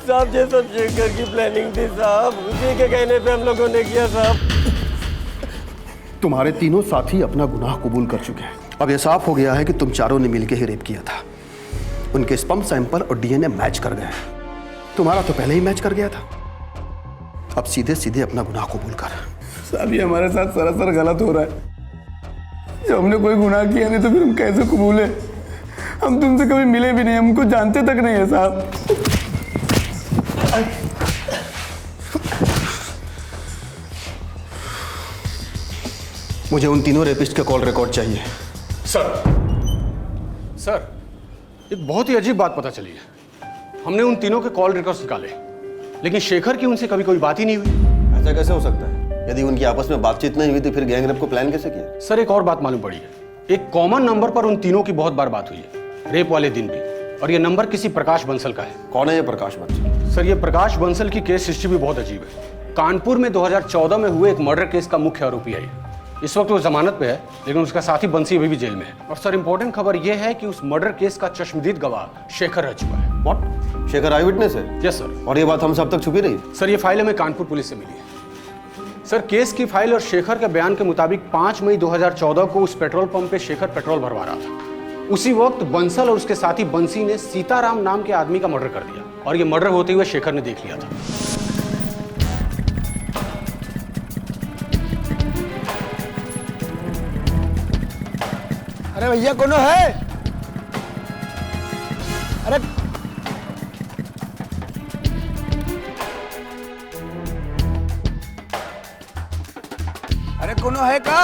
साहब ये सब शेखर की प्लानिंग थी साहब, उसी के कहने पे हम लोगों ने किया साहब। तुम्हारे तीनों साथी अपना गुनाह कबूल कर चुके हैं। अब यह साफ हो गया है कि तुम चारों ने मिलकर ही रेप किया था। उनके स्पर्म सैंपल और डीएनए मैच कर गए हैं। तुम्हारा तो पहले ही मैच कर गया था। अब सीधे सीधे अपना गुनाह कबूल कर। साहब ये हमारे साथ सरासर गलत हो रहा है। जब हमने कोई गुनाह किया नहीं तो फिर हम कैसे कबूले? हम तुमसे कभी मिले भी नहीं, हमको जानते तक नहीं है साहब। मुझे उन तीनों रेपिस्ट के कॉल रिकॉर्ड चाहिए। सर एक बहुत ही अजीब बात पता चली है। हमने उन तीनों के कॉल रिकॉर्ड्स निकाले, लेकिन शेखर की उनसे कभी कोई बात ही नहीं हुई। ऐसा कैसे हो सकता है? यदि उनकी आपस में बातचीत नहीं हुई तो फिर गैंग रेप को प्लान कैसे किया? सर एक और बात मालूम पड़ी है। एक कॉमन नंबर पर उन तीनों की बहुत बार बात हुई है, रेप वाले दिन भी, और ये नंबर किसी प्रकाश बंसल का है। कौन है ये प्रकाश बंसल? सर ये प्रकाश बंसल की केस हिस्ट्री भी बहुत अजीब है। कानपुर में 2014 में हुए एक मर्डर केस का मुख्य आरोपी है। इस वक्त वो जमानत पे है, लेकिन उसका साथी बंसी अभी भी जेल में है। और सर इंपॉर्टेंट खबर ये है कि उस मर्डर केस का चश्मदीद गवाह शेखर रह चुका है। व्हाट? शेखर आई विटनेस है? Yes sir. और ये बात हमसे अब तक छुपी रही? सर ये फाइल हमें कानपुर पुलिस से मिली है। सर केस की फाइल और शेखर के बयान के मुताबिक 5 मई 2014 को उस पेट्रोल पंप पे शेखर पेट्रोल भरवा रहा था। उसी वक्त बंसल और उसके साथी बंसी ने सीताराम नाम के आदमी का मर्डर कर दिया, और ये मर्डर होते हुए शेखर ने देख लिया था। अरे भैया कौन है? अरे कौन है का?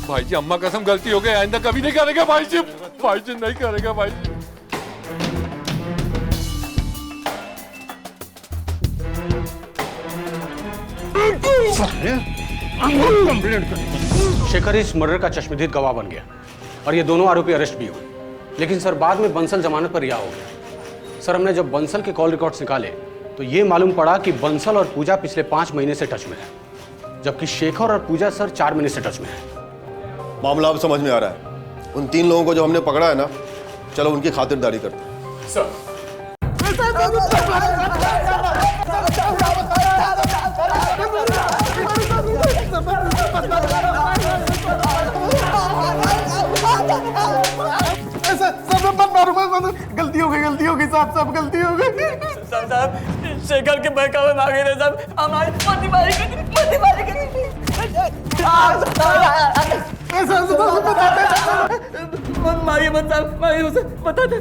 भाई जी अम्मा कसम गलती हो गई, आइंदा कभी नहीं करेगा भाई जी। भाई जी नहीं करेगा भाई जी। शेखर इस मर्डर का चश्मदीद गवाह बन गया और ये दोनों आरोपी अरेस्ट भी हुए। लेकिन सर बाद में बंसल जमानत पर रिहा हो गया। सर हमने जब बंसल के कॉल रिकॉर्ड्स निकाले तो ये मालूम पड़ा कि बंसल और पूजा पिछले 5 महीने से टच में है, जबकि शेखर और पूजा सर 4 महीने से टच में है। मामला अब समझ में आ रहा है। उन 3 लोगों को जो हमने पकड़ा है ना, चलो उनकी खातिरदारी करते हैं। सर गलती हो गई साहब गलती हो गई। साहब शेखर के बहकावे में आ गए साहब, हमारी मत मारिए मत साहब, मारिए उसे, बता दे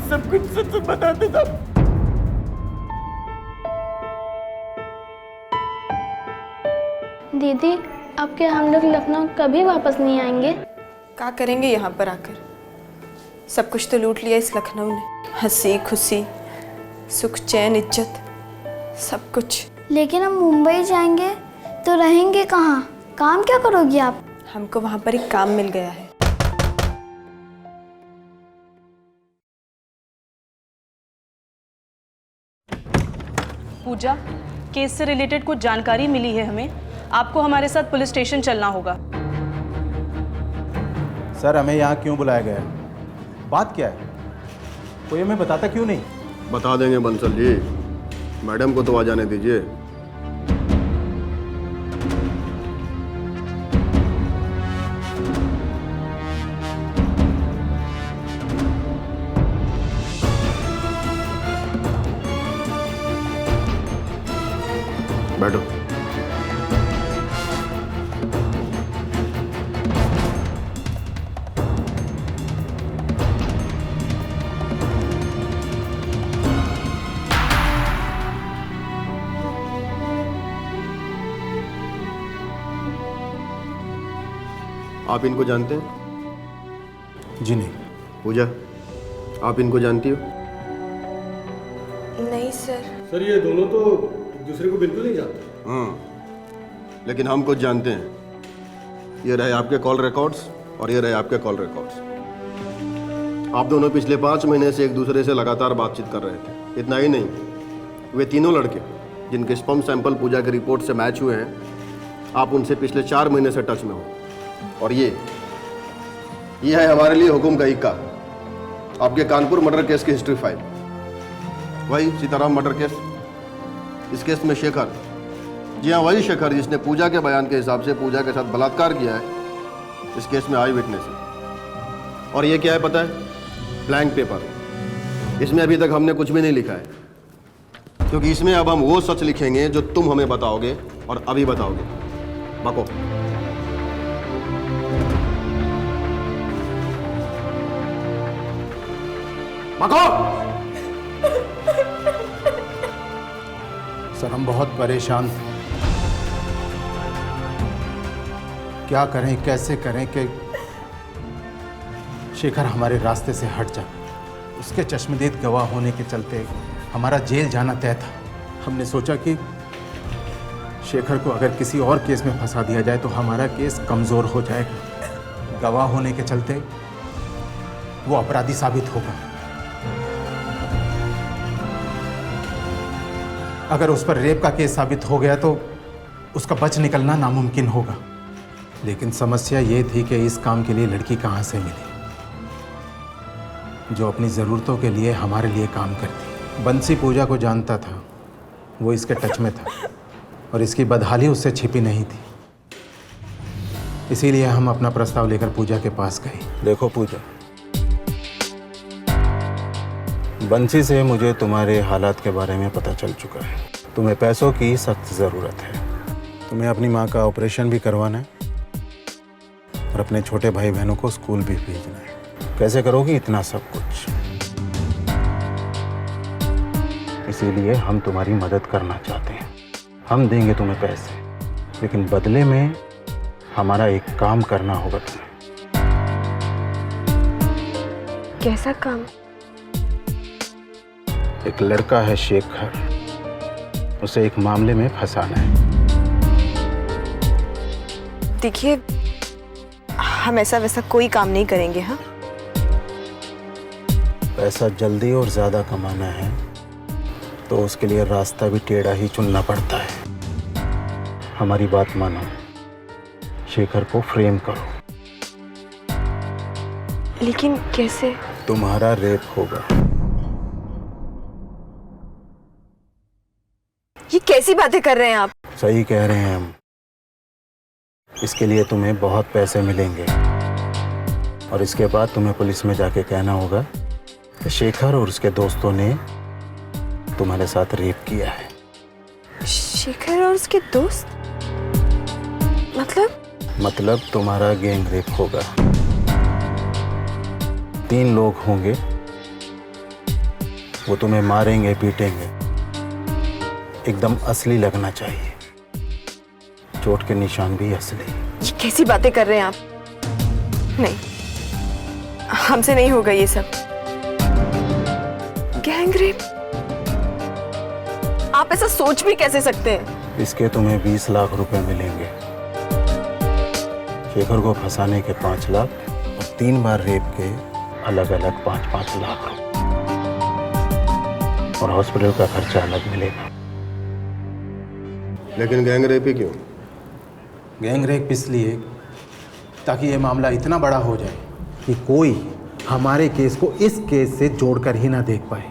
सब कुछ सच बता दे साहब। दीदी अब क्या हम लोग लखनऊ कभी वापस नहीं आएंगे? क्या करेंगे यहाँ पर आकर? सब कुछ तो लूट लिया इस लखनऊ ने, हंसी खुशी सुख चैन इज्जत सब कुछ। लेकिन हम मुंबई जाएंगे तो रहेंगे कहाँ? काम क्या करोगी आप? हमको वहाँ पर एक काम मिल गया है। पूजा, केस से रिलेटेड कुछ जानकारी मिली है हमें, आपको हमारे साथ पुलिस स्टेशन चलना होगा। सर हमें यहाँ क्यों बुलाया गया है? बात क्या है? कोई हमें बताता क्यों नहीं? बता देंगे बंसल जी, मैडम को तो आ जाने दीजिए। बैठो। आप इनको जानते हैं? जी नहीं। पूजा, आप इनको जानती हो? नहीं सर। सर ये दोनों तो एक दूसरे को बिल्कुल नहीं जानते। लेकिन हम कुछ जानते हैं। ये रहे आपके कॉल रिकॉर्ड्स और ये रहे आपके कॉल रिकॉर्ड्स। आप दोनों पिछले 5 महीने से एक दूसरे से लगातार बातचीत कर रहे थे। इतना ही नहीं, वे तीनों लड़के जिनके स्पर्म सैंपल पूजा की रिपोर्ट से मैच हुए हैं, आप उनसे पिछले 4 महीने से टच में हो। और ये है हमारे लिए हुकुम का इक्का, आपके कानपुर मर्डर केस की हिस्ट्री फाइल। वही सीताराम मर्डर केस। इस केस में शेखर, जी हाँ वही शेखर जिसने पूजा के बयान के हिसाब से पूजा के साथ बलात्कार किया है, इस केस में आई विटनेस है। और ये क्या है पता है? Blank paper. इसमें अभी तक हमने कुछ भी नहीं लिखा है, क्योंकि इसमें अब हम वो सच लिखेंगे जो तुम हमें बताओगे और अभी बताओगे। बको। बको। सर हम बहुत परेशान थे, क्या करें कैसे करें कि शेखर हमारे रास्ते से हट जाए। उसके चश्मदीद गवाह होने के चलते हमारा जेल जाना तय था। हमने सोचा कि शेखर को अगर किसी और केस में फंसा दिया जाए तो हमारा केस कमज़ोर हो जाएगा। गवाह होने के चलते वो अपराधी साबित होगा। अगर उस पर रेप का केस साबित हो गया तो उसका बच निकलना नामुमकिन होगा। लेकिन समस्या ये थी कि इस काम के लिए लड़की कहाँ से मिली जो अपनी ज़रूरतों के लिए हमारे लिए काम करती। बंसी पूजा को जानता था, वो इसके टच में था और इसकी बदहाली उससे छिपी नहीं थी। इसीलिए हम अपना प्रस्ताव लेकर पूजा के पास गए। देखो पूजा, बंसी से मुझे तुम्हारे हालात के बारे में पता चल चुका है। तुम्हें पैसों की सख्त ज़रूरत है। तुम्हें अपनी माँ का ऑपरेशन भी करवाना है और अपने छोटे भाई बहनों को स्कूल भी भेजना है। कैसे करोगी इतना सब कुछ? इसीलिए हम तुम्हारी मदद करना चाहते हैं। हम देंगे तुम्हें पैसे, लेकिन बदले में हमारा एक काम करना होगा तुम्हें। कैसा काम? एक लड़का है शेखर, उसे एक मामले में फंसाना है। देखिए हम ऐसा वैसा कोई काम नहीं करेंगे। हाँ, पैसा जल्दी और ज्यादा कमाना है तो उसके लिए रास्ता भी टेढ़ा ही चुनना पड़ता है। हमारी बात मानो, शेखर को फ्रेम करो। लेकिन कैसे? तुम्हारा रेप होगा। ये कैसी बातें कर रहे हैं आप? सही कह रहे हैं हम। इसके लिए तुम्हें बहुत पैसे मिलेंगे और इसके बाद तुम्हें पुलिस में जाके कहना होगा कि शेखर और उसके दोस्तों ने तुम्हारे साथ रेप किया है। शेखर और उसके दोस्त? मतलब तुम्हारा गैंग रेप होगा। 3 लोग होंगे, वो तुम्हें मारेंगे पीटेंगे, एकदम असली लगना चाहिए, चोट के निशान भी असली। ये कैसी बातें कर रहे हैं आप? नहीं, हमसे नहीं होगा ये सब। Gang rape? आप ऐसा सोच भी कैसे सकते हैं? इसके तुम्हें 20 लाख रुपए मिलेंगे, शेखर को फंसाने के 5 लाख और 3 बार रेप के अलग अलग 5-5 लाख और हॉस्पिटल का खर्चा अलग मिलेगा। लेकिन गैंग रेप ही क्यों? गैंग रेप इसलिए ताकि ये मामला इतना बड़ा हो जाए कि कोई हमारे केस को इस केस से जोड़कर ही ना देख पाए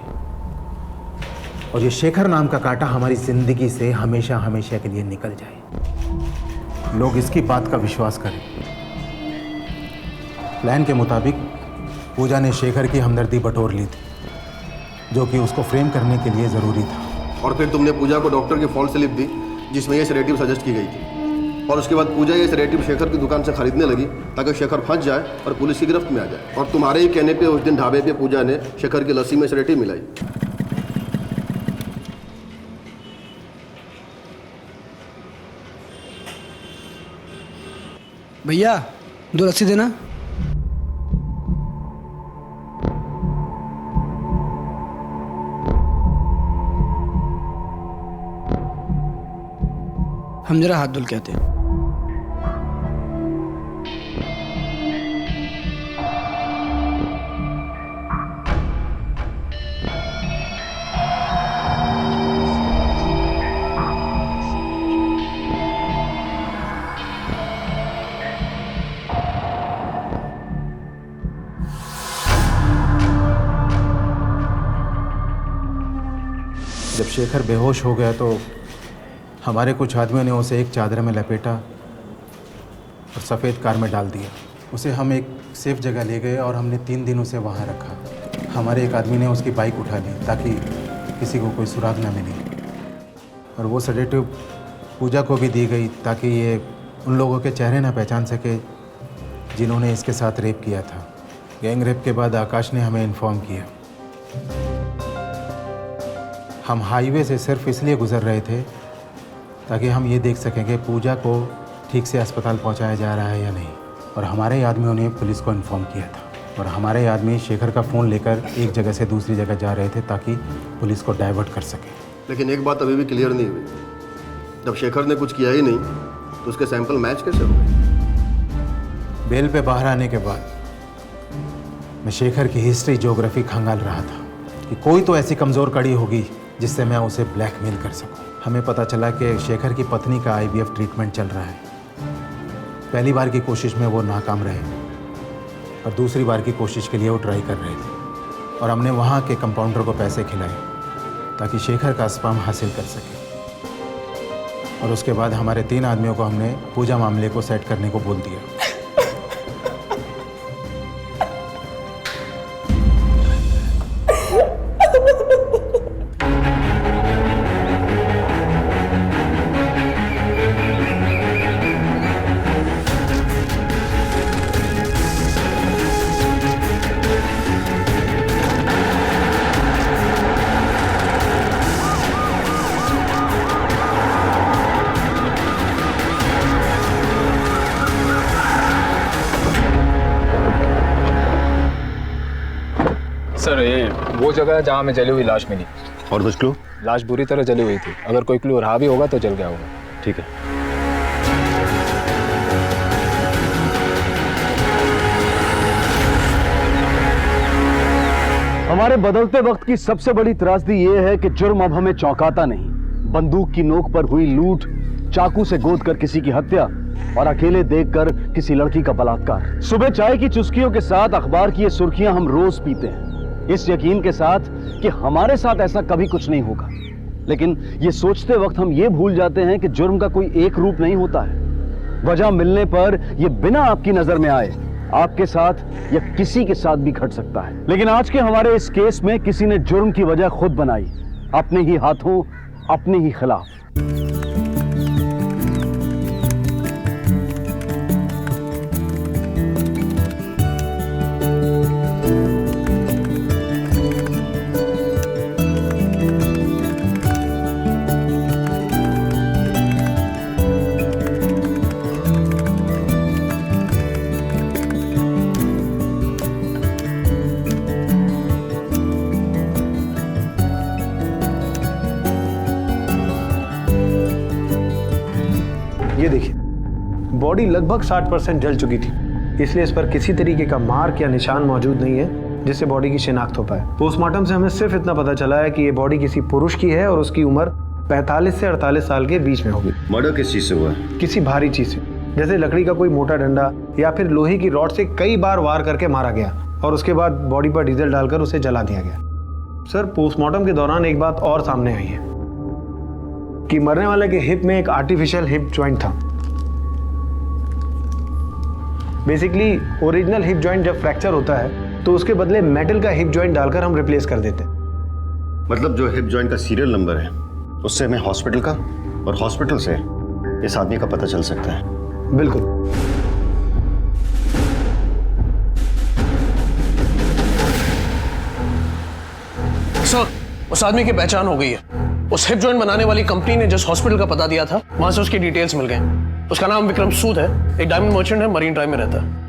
और ये शेखर नाम का कांटा हमारी जिंदगी से हमेशा हमेशा के लिए निकल जाए। लोग इसकी बात का विश्वास करें। प्लान के मुताबिक पूजा ने शेखर की हमदर्दी बटोर ली थी, जो कि उसको फ्रेम करने के लिए ज़रूरी था। और फिर तुमने पूजा को डॉक्टर की फॉल्स स्लिप दी जिसमें ये सेडेटिव सजेस्ट की गई थी, और उसके बाद पूजा ये सेडेटिव शेखर की दुकान से खरीदने लगी ताकि शेखर फंस जाए और पुलिस की गिरफ्त में आ जाए। और तुम्हारे ही कहने पे उस दिन ढाबे पे पूजा ने शेखर की लस्सी में सेडेटिव मिलाई। भैया 2 लस्सी देना। हम जरा हाथ धुल के आते हैं। जब शेखर बेहोश हो गया तो हमारे कुछ आदमियों ने उसे एक चादर में लपेटा और सफ़ेद कार में डाल दिया। उसे हम एक सेफ जगह ले गए और हमने 3 दिन उसे वहाँ रखा। हमारे एक आदमी ने उसकी बाइक उठा ली ताकि किसी को कोई सुराग न मिले, और वो सेडेटिव पूजा को भी दी गई ताकि ये उन लोगों के चेहरे ना पहचान सके जिन्होंने इसके साथ रेप किया था। गैंग रेप के बाद आकाश ने हमें इन्फॉर्म किया। हम हाईवे से सिर्फ इसलिए गुजर रहे थे ताकि हम ये देख सकें कि पूजा को ठीक से अस्पताल पहुंचाया जा रहा है या नहीं, और हमारे आदमियों ने पुलिस को इन्फॉर्म किया था, और हमारे आदमी शेखर का फ़ोन लेकर एक जगह से दूसरी जगह जा रहे थे ताकि पुलिस को डाइवर्ट कर सके। लेकिन एक बात अभी भी क्लियर नहीं हुई, जब शेखर ने कुछ किया ही नहीं तो उसके सैंपल मैच कैसे हो गए? बेल पे बाहर आने के बाद मैं शेखर की हिस्ट्री ज्योग्राफी खंगाल रहा था कि कोई तो ऐसी कमज़ोर कड़ी होगी जिससे मैं उसे ब्लैकमेल कर सकूं। हमें पता चला कि शेखर की पत्नी का IVF ट्रीटमेंट चल रहा है। पहली बार की कोशिश में वो नाकाम रहे और दूसरी बार की कोशिश के लिए वो ट्राई कर रहे थे, और हमने वहाँ के कंपाउंडर को पैसे खिलाए ताकि शेखर का स्पर्म हासिल कर सके। और उसके बाद हमारे 3 आदमियों को हमने पूजा मामले को सेट करने को बोल दिया। सर ये वो जगह है जहाँ हमें जली हुई लाश मिली। और कुछ क्लू? लाश बुरी तरह जली हुई थी, अगर कोई क्लू रहा भी होगा तो जल गया होगा। ठीक है। हमारे बदलते वक्त की सबसे बड़ी त्रासदी ये है कि जुर्म अब हमें चौंकाता नहीं। बंदूक की नोक पर हुई लूट, चाकू से गोद कर किसी की हत्या और अकेले देखकर किसी लड़की का बलात्कार। सुबह चाय की चुस्कियों के साथ अखबार की ये सुर्खियां हम रोज पीते हैं, इस यकीन के साथ कि हमारे साथ ऐसा कभी कुछ नहीं होगा। लेकिन ये सोचते वक्त हम ये भूल जाते हैं कि जुर्म का कोई एक रूप नहीं होता है, वजह मिलने पर यह बिना आपकी नजर में आए आपके साथ या किसी के साथ भी घट सकता है। लेकिन आज के हमारे इस केस में किसी ने जुर्म की वजह खुद बनाई, अपने ही हाथों, अपने ही खिलाफ। ये देखिए, बॉडी लगभग 60% जल चुकी थी, इसलिए इस पर किसी तरीके का मार्क या निशान मौजूद नहीं है जिससे बॉडी की शिनाख्त हो पाए। पोस्टमार्टम से हमें सिर्फ इतना पता चला है कि ये बॉडी किसी पुरुष की है और उसकी उम्र 45 से 48 साल के बीच में होगी। मर्डर किस चीज से हुआ है? किसी भारी चीज से, जैसे लकड़ी का कोई मोटा डंडा या फिर लोहे की रॉड से कई बार वार करके मारा गया और उसके बाद बॉडी पर डीजल डालकर उसे जला दिया गया। सर, पोस्टमार्टम के दौरान एक बात और सामने आई है कि मरने वाले के हिप में एक आर्टिफिशियल हिप जॉइंट था। बेसिकली ओरिजिनल हिप जॉइंट जब फ्रैक्चर होता है तो उसके बदले मेटल का हिप जॉइंट डालकर हम रिप्लेस कर देते हैं। मतलब जो हिप जॉइंट का सीरियल नंबर है उससे हमें हॉस्पिटल का और हॉस्पिटल से इस आदमी का पता चल सकता है। बिल्कुल। सर, उस आदमी की पहचान हो गई है। उस हिप जॉइंट बनाने वाली कंपनी ने जिस हॉस्पिटल का पता दिया था वहां से उसकी डिटेल्स मिल गए। उसका नाम विक्रम सूद है, एक डायमंड मर्चेंट है, मरीन ड्राइव में रहता है।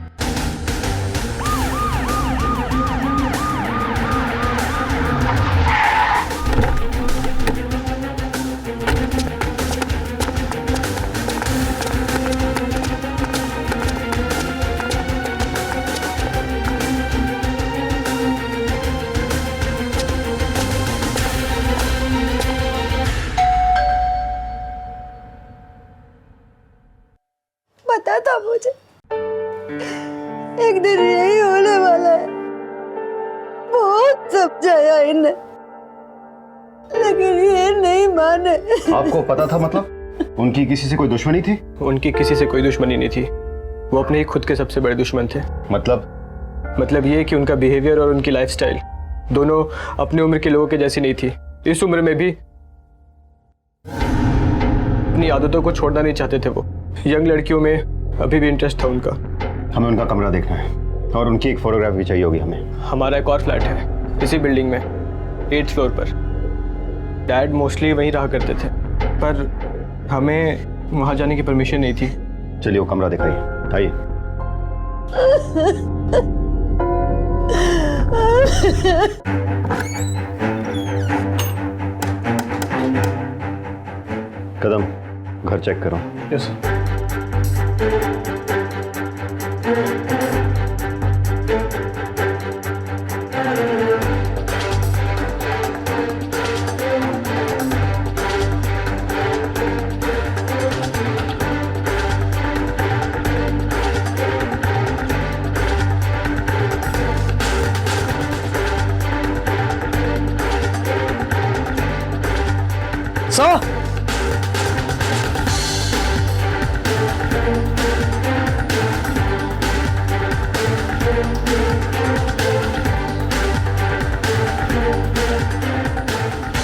पता था मुझे एक दिन यही होने वाला है। बहुत समझाया इन्हें लेकिन ये नहीं माने। आपको पता था? मतलब उनकी किसी से कोई दुश्मनी थी? उनकी किसी से कोई दुश्मनी नहीं थी, वो अपने ही खुद के सबसे बड़े दुश्मन थे। मतलब ये कि उनका बिहेवियर और उनकी लाइफस्टाइल दोनों अपनी उम्र के लोगों के जैसी नहीं थी। इस उम्र में भी अपनी आदतों को छोड़ना नहीं चाहते थे। वो यंग लड़कियों में अभी भी इंटरेस्ट था उनका। हमें उनका कमरा देखना है और उनकी एक फोटोग्राफ भी चाहिए होगी हमें। हमारा एक और फ्लैट है इसी बिल्डिंग में, 8th फ्लोर पर। डैड मोस्टली वहीं रहा करते थे, पर हमें वहां जाने की परमिशन नहीं थी। चलिए वो कमरा दिखाइए, आइए। कदम, घर चेक करो। Yes sir. Sir,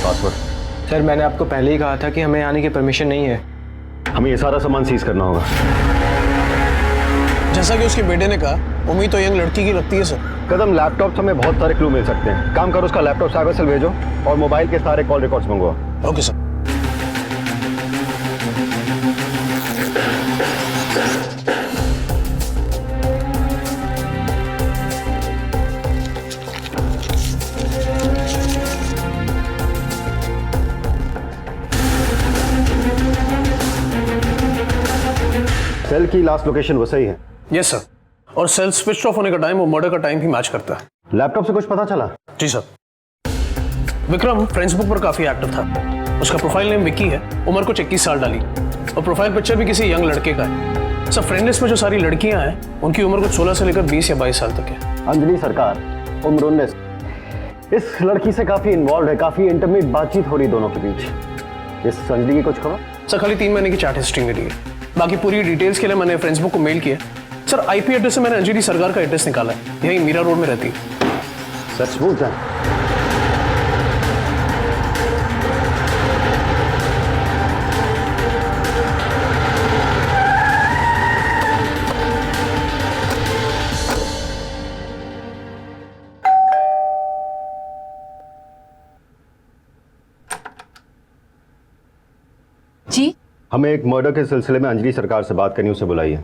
password. Sir, मैंने आपको पहले ही कहा था कि हमें आने की परमिशन नहीं है। हमें ये सारा सामान सीज करना होगा। जैसा कि उसके बेटे ने कहा, उम्मीद तो यंग लड़की की लगती है सर। कदम, लैपटॉप से हमें बहुत सारे क्लू मिल सकते हैं। काम करो, उसका लैपटॉप साइबर सेल भेजो और मोबाइल के सारे कॉल रिकॉर्ड्स मंगवाओ। Okay sir. सेल की लास्ट लोकेशन वो सही है? यस सर, और सेल स्विच ऑफ होने का टाइम और मर्डर का टाइम भी मैच करता है। लैपटॉप से कुछ पता चला? जी सर। विक्रम फ्रेंड्स बुक पर काफी एक्टिव था। उसका प्रोफाइल नेम विकी है, उम्र कुछ 21 साल डाली और प्रोफाइल पिक्चर भी किसी यंग लड़के का है। सर, फ्रेंड लिस्ट में जो सारी लड़कियां हैं उनकी उम्र कुछ 16 से लेकर 20 या 22 साल तक है। अंजलि सरकार, उम्र 19। इस लड़की से काफी इन्वॉल्व है, काफी इंटीमेट बातचीत हो रही दोनों के बीच। इस अंजलि की कुछ खबर? सर, खाली 3 महीने की चैट हिस्ट्री मिली है। बाकी पूरी डिटेल्स के लिए मैंने फ्रेंड्स बुक को मेल किया। सर आईपी एड्रेस से मैंने अंजलि सरकार का एड्रेस निकाला है, यही मीरा रोड में रहती है। सच बोलता है? जी, हमें एक मर्डर के सिलसिले में अंजलि सरकार से बात करनी, उसे बुलाइए।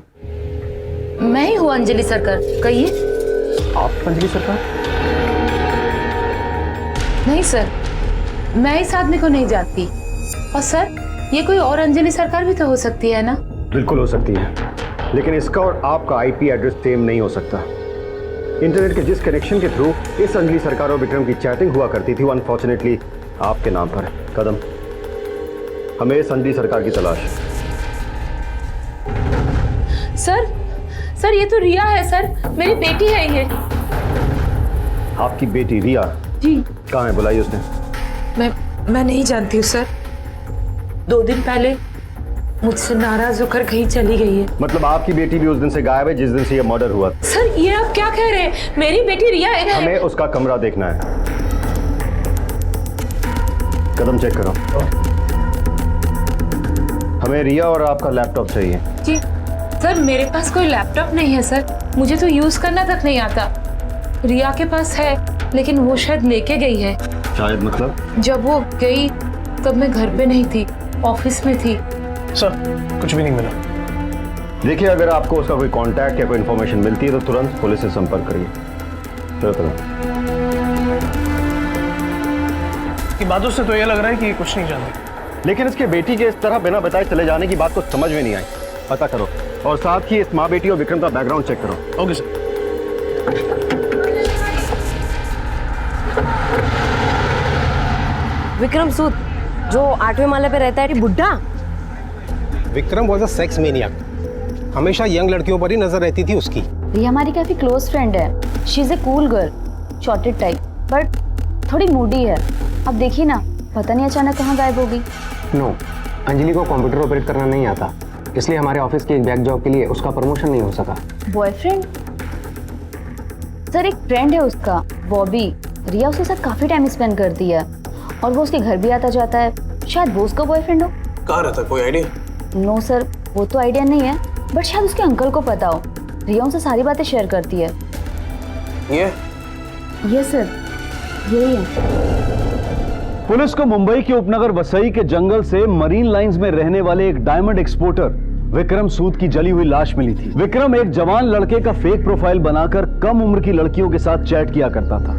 मैं ही हूँ अंजलि सरकार, कहिए। आप अंजलि सरकार? नहीं सर, मैं इस आदमी को नहीं जानती। और सर, ये कोई और अंजलि सरकार भी तो हो सकती है ना? बिल्कुल हो सकती है, लेकिन इसका और आपका आईपी एड्रेस सेम नहीं हो सकता। इंटरनेट के जिस कनेक्शन के थ्रू इस अंजलि सरकार और विक्रम की चैटिंग हुआ करती थी, वो अनफॉर्चुनेटली आपके नाम पर है। कदम, हमें इस अंजलि सरकार की तलाश है। सर ये तो रिया है सर, मेरी बेटी है ये। आपकी बेटी रिया? जी। कहाँ है, बुलाइए उसने। मैं नहीं जानती हूँ सर। 2 दिन पहले मुझसे नाराज होकर कहीं चली गई है। मतलब आपकी बेटी भी उस दिन से गायब है जिस दिन से ये मर्डर हुआ? सर ये आप क्या कह रहे हैं? मेरी बेटी रिया है। हमें उसका कमरा देखना है। कदम चेक करो। हमें रिया और आपका लैपटॉप चाहिए। जी सर, मेरे पास कोई लैपटॉप नहीं है सर, मुझे तो यूज करना तक नहीं आता। रिया के पास है, लेकिन वो शायद लेके गई है। शायद मतलब? जब वो गई तब मैं घर पे नहीं थी, ऑफिस में थी। सर कुछ भी नहीं मिला। देखिए, अगर आपको उसका कोई कांटेक्ट या कोई इन्फॉर्मेशन मिलती है तो तुरंत पुलिस से संपर्क करिए। चलो। की बातों से तो ये लग रहा है कि कुछ नहीं जानती, लेकिन इसके बेटी के इस तरह बिना बताए चले जाने की बात को समझ में नहीं आई। पता करो और साथ ही इस माँ बेटी और विक्रम का बैकग्राउंड चेक करो। Okay sir. विक्रम सूद जो 8वें माले पे रहता है, बुड्ढा। Vikram was a sex maniac, हमेशा यंग लड़कियों पर ही नजर रहती थी उसकी। रिया हमारी काफी क्लोज फ्रेंड है। She is a cool girl, shorted type, but थोड़ी मूडी है। अब देखिए ना, पता नहीं अचानक कहाँ गायब होगी। नो, अंजलि को कंप्यूटर ऑपरेट करना नहीं आता, इसलिए हमारे ऑफिस की एक बैक जॉब के लिए उसका प्रमोशन नहीं हो सका। बॉयफ्रेंड? सर एक फ्रेंड है उसका, बॉबी। रिया उसके साथ काफी टाइम स्पेंड करती है और वो उसके घर भी आता जाता है। शायद वो उसका बॉयफ्रेंड हो। कहाँ रहता, कोई आइडिया? नो सर, वो तो आइडिया नहीं है, बट शायद उसके अंकल को पता हो। रिया उनसे सारी बातें शेयर करती है। ये सर, यही है। पुलिस को मुंबई के उपनगर वसई के जंगल से मरीन लाइंस में रहने वाले एक डायमंड एक्सपोर्टर विक्रम सूद की जली हुई लाश मिली थी। विक्रम एक जवान लड़के का फेक प्रोफाइल बनाकर कम उम्र की लड़कियों के साथ चैट किया करता था,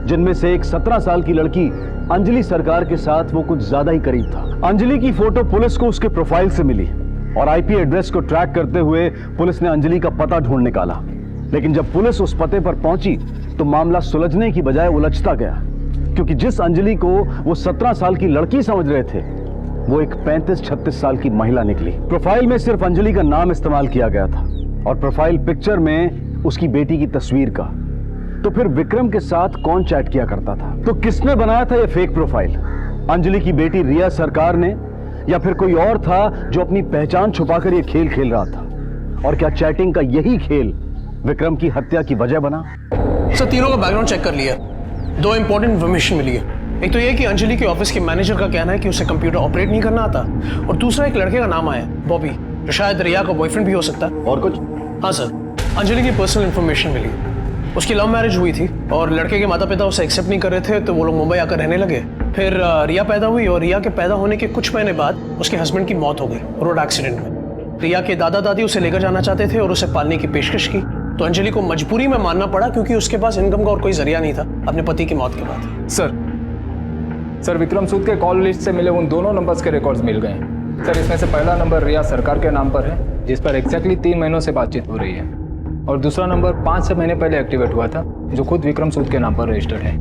जिनमें से एक 17 साल की लड़की अंजलि सरकार के साथ वो कुछ ज्यादा ही करीब था। अंजलि की फोटो पुलिस को उसके प्रोफाइल से मिली और आईपी एड्रेस को ट्रैक करते हुए पुलिस ने अंजलि का पता ढूंढ निकाला। लेकिन जब पुलिस उस पते पर पहुंची तो मामला सुलझने की बजाय उलझता गया, क्योंकि जिस अंजलि को वो 17 साल की लड़की समझ रहे थे, वो एक 35-36 साल की महिला निकली। प्रोफाइल में सिर्फ अंजलि का नाम इस्तेमाल किया गया था और प्रोफाइल पिक्चर में उसकी बेटी की तस्वीर का। तो फिर विक्रम के साथ कौन चैट किया करता था? तो किसने बनाया था ये फेक प्रोफाइल? अंजलि की बेटी रिया सरकार ने, या फिर कोई और था जो अपनी पहचान छुपाकर ये खेल खेल रहा था? और क्या चैटिंग का यही खेल विक्रम की हत्या की वजह बना? सर तीनों का बैकग्राउंड चेक कर लिया, 2 इंपॉर्टेंट इन्फॉर्मेशन मिली है। एक तो ये कि अंजलि के ऑफिस के मैनेजर का कहना है कि उसे कंप्यूटर ऑपरेट नहीं करना आता, और दूसरा एक लड़के का नाम आया, बॉबी, जो शायद रिया का बॉयफ्रेंड भी हो सकता है। और कुछ? हाँ सर, अंजलि की पर्सनल इन्फॉर्मेशन मिली। उसकी लव मैरिज हुई थी और लड़के के माता पिता उसे एक्सेप्ट नहीं कर रहे थे, तो वो लोग मुंबई आकर रहने लगे। फिर रिया पैदा हुई और रिया के पैदा होने के कुछ महीने बाद उसके हस्बैंड की मौत हो गई रोड एक्सीडेंट में। रिया के दादा दादी उसे लेकर जाना चाहते थे और उसे पालने की पेशकश की, तो अंजलि को मजबूरी में मानना पड़ा क्योंकि उसके पास इनकम का और कोई जरिया नहीं था अपने पति की मौत के बाद। सर विक्रम सूद के कॉल लिस्ट से मिले उन दोनों नंबर्स के रिकॉर्ड्स मिल गए हैं। सर इसमें से पहला नंबर रिया सरकार के नाम पर है, जिस पर एग्जैक्टली 3 महीनों से बातचीत हो रही है, और दूसरा नंबर 5-6 महीने पहले एक्टिवेट हुआ था, जो खुद विक्रम सूद के नाम पर रजिस्टर्ड है,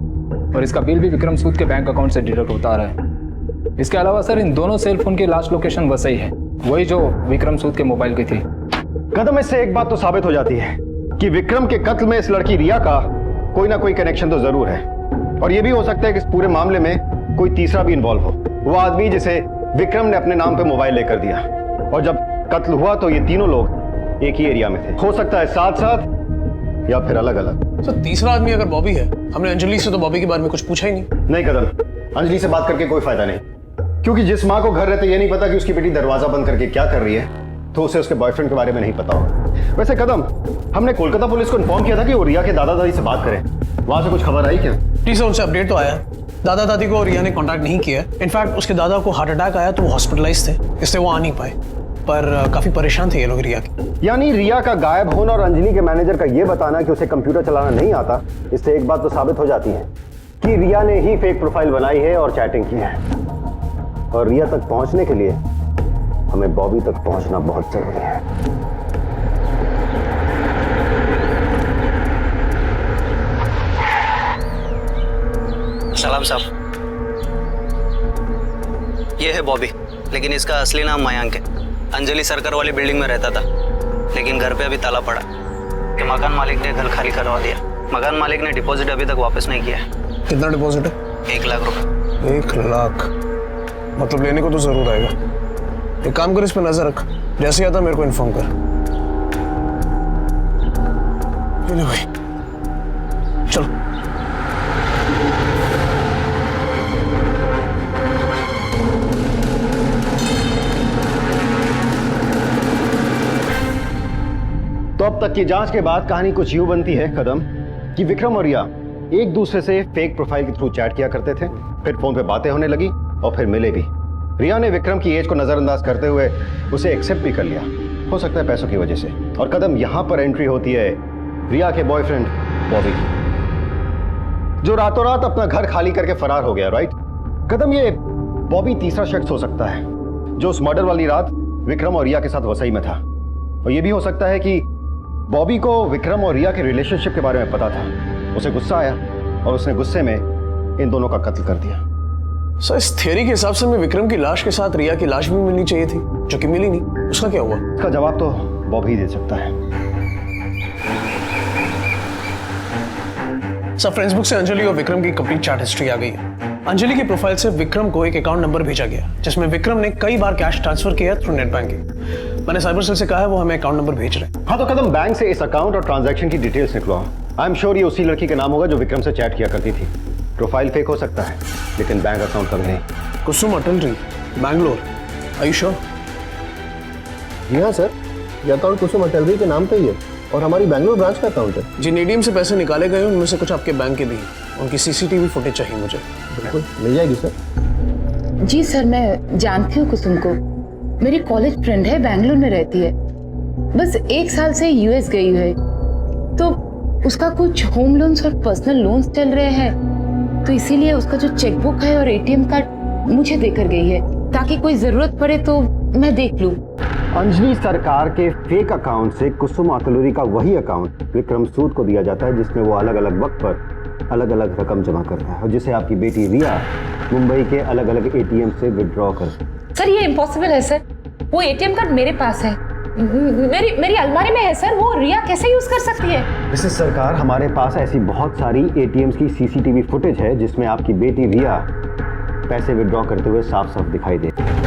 और इसका बिल भी विक्रम सूद के बैंक अकाउंट से डिडक्ट होता आ रहा है। इसके अलावा सर इन दोनों सेल फोन की लास्ट लोकेशन वसई है, वही जो विक्रम सूद के मोबाइल की थी। कदम, इससे एक बात तो साबित हो जाती है कि विक्रम के कत्ल में इस लड़की रिया का कोई ना कोई कनेक्शन तो जरूर है, और यह भी हो सकता है कि इस पूरे मामले में कोई तीसरा भी इन्वॉल्व हो, वो आदमी जिसे विक्रम ने अपने नाम पे मोबाइल लेकर दिया। और जब कत्ल हुआ तो ये तीनों लोग एक ही एरिया में थे। हो सकता है साथ साथ या फिर अलग अलग। सर तीसरा आदमी अगर बॉबी है, हमने अंजलि से तो बॉबी के बारे में कुछ पूछा ही नहीं। कदम, अंजलि से बात करके कोई फायदा नहीं, क्योंकि जिस माँ को घर रहते ये नहीं पता कि उसकी बेटी दरवाजा बंद करके क्या कर रही है, तो उसे उसके बॉयफ्रेंड के बारे में नहीं पता होगा। वैसे कदम, हमने कोलकाता पुलिस को इन्फॉर्म किया था कि वो रिया के दादा दादी से बात करें, वहां से कुछ खबर आई क्या? जी सर, उनसे अपडेट तो आया। दादा दादी को रिया ने कांटेक्ट नहीं किया। इनफैक्ट उसके दादा को हार्ट अटैक आया तो वो हॉस्पिटलाइज थे, इसलिए वो आ नहीं पाए। पर काफी परेशान थे ये लोग रिया के। यानी रिया का गायब होना और अंजलि के मैनेजर का ये बताना कि उसे कंप्यूटर चलाना नहीं आता, इससे एक बात तो साबित हो जाती है कि रिया ने ही फेक प्रोफाइल बनाई है और चैटिंग की है। और रिया तक पहुंचने के लिए हमें बॉबी तक पहुंचना बहुत जरूरी है। सलाम साहब, ये है बॉबी, लेकिन इसका असली नाम मयांक है। अंजलि सरकार वाली बिल्डिंग में रहता था, लेकिन घर पे अभी ताला पड़ा कि मकान मालिक ने घर खाली करवा दिया। मकान मालिक ने डिपॉजिट अभी तक वापस नहीं किया है। कितना डिपॉजिट है? 1 लाख रुपए। 1 लाख? मतलब लेने को तो जरूर आएगा। एक काम कर, इस पर नजर रख, जैसे आता मेरे को इन्फॉर्म कर। भाई चलो। तो अब तक की जांच के बाद कहानी कुछ यूं बनती है कदम कि विक्रम और रिया एक दूसरे से फेक प्रोफाइल के थ्रू चैट किया करते थे, फिर फोन पे बातें होने लगी और फिर मिले भी। रिया ने विक्रम की एज को नजरअंदाज करते हुए उसे एक्सेप्ट भी कर लिया, हो सकता है पैसों की वजह से। और कदम यहां पर एंट्री होती है रिया के बॉयफ्रेंड बॉबी की, जो रातों रात अपना घर खाली करके फरार हो गया। राइट कदम, ये बॉबी तीसरा शख्स हो सकता है जो उस मर्डर वाली रात विक्रम और रिया के साथ वसई में था। और यह भी हो सकता है कि बॉबी को विक्रम और रिया के रिलेशनशिप के बारे में पता था, उसे गुस्सा आया और उसने गुस्से में इन दोनों का कत्ल कर दिया। सर इस थ्योरी के हिसाब से हमें विक्रम की लाश के साथ रिया की लाश भी मिलनी चाहिए थी, जो कि मिली नहीं। उसका क्या हुआ? इसका जवाब तो बॉबी दे सकता है। सर फेसबुक से अंजलि और विक्रम की कंप्लीट चैट हिस्ट्री आ गई है। अंजलि की प्रोफाइल से विक्रम को एक अकाउंट नंबर भेजा गया, जिसमें विक्रम ने कई बार कैश ट्रांसफर किया थ्रू नेट बैंकिंग। मैंने साइबर सेल से कहा है वो हमें अकाउंट नंबर भेज रहे हैं। हाँ तो कदम, बैंक से इस अकाउंट और ट्रांजैक्शन की डिटेल्स निकलवाओ। आई एम श्योर ये उसी लड़की का नाम होगा जो विक्रम से चैट किया करती थी। प्रोफाइल फेक हो सकता है, लेकिन बैंक अकाउंट कभी नहीं। कुसुम अटलरी, बैंगलोर, आर यू श्योर? जी हाँ सर, ये अकाउंट कुसुम अटलरी के नाम पे ही है और हमारी बैंगलोर ब्रांच का अकाउंट है। जिन एटीएम से पैसे निकाले गए उनमें से कुछ आपके बैंक के भी हैं। उनकी सीसीटीवी फुटेज चाहिए मुझे। बिल्कुल मिल जाएगी सर। जी सर, मैं जानती हूँ कुसुम को, मेरी कॉलेज फ्रेंड है, बैंगलोर में रहती है, बस 1 साल से यूएस गई है। तो उसका कुछ होम लोन्स और पर्सनल लोन्स चल रहे हैं, तो इसीलिए उसका जो चेकबुक है और एटीएम कार्ड मुझे देकर गई है, ताकि कोई जरूरत पड़े तो मैं देख लूं। अंजलि सरकार के फेक अकाउंट से कुसुम अतलुरी का वही अकाउंट विक्रम सूद को दिया जाता है, जिसमें वो अलग अलग वक्त पर अलग अलग रकम जमा करता है और जिसे आपकी बेटी रिया मुंबई के अलग अलग एटीएम से विड्रॉ करती है। सर ये इम्पॉसिबल है सर, वो एटीएम कार्ड मेरे पास है, मेरी अलमारी में है सर, वो रिया कैसे यूज कर सकती है? वैसे सरकार, हमारे पास ऐसी बहुत सारी एटीएम्स की सीसीटीवी फुटेज है जिसमें आपकी बेटी रिया पैसे विड्रॉ करते हुए साफ साफ दिखाई देती है।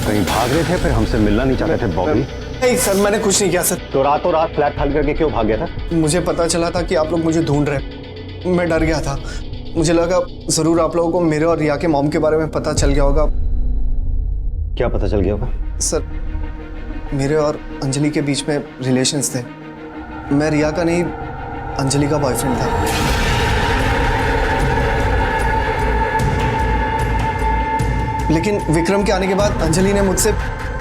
कहीं भाग रहे थे, फिर हमसे मिलना नहीं चाहते थे बॉबी? नहीं सर, मैंने कुछ नहीं किया सर। तो रातों रात फ्लैट खाली करके क्यों भाग गया था? मुझे पता चला था कि आप लोग मुझे ढूंढ रहे, मैं डर गया था। मुझे लगा जरूर आप लोगों को मेरे और रिया के मॉम के बारे में पता चल गया होगा। क्या पता चल गया होगा? सर मेरे और अंजलि के बीच में रिलेशंस थे। मैं रिया का नहीं, अंजलि का बॉयफ्रेंड था। लेकिन विक्रम के आने के बाद अंजलि ने मुझसे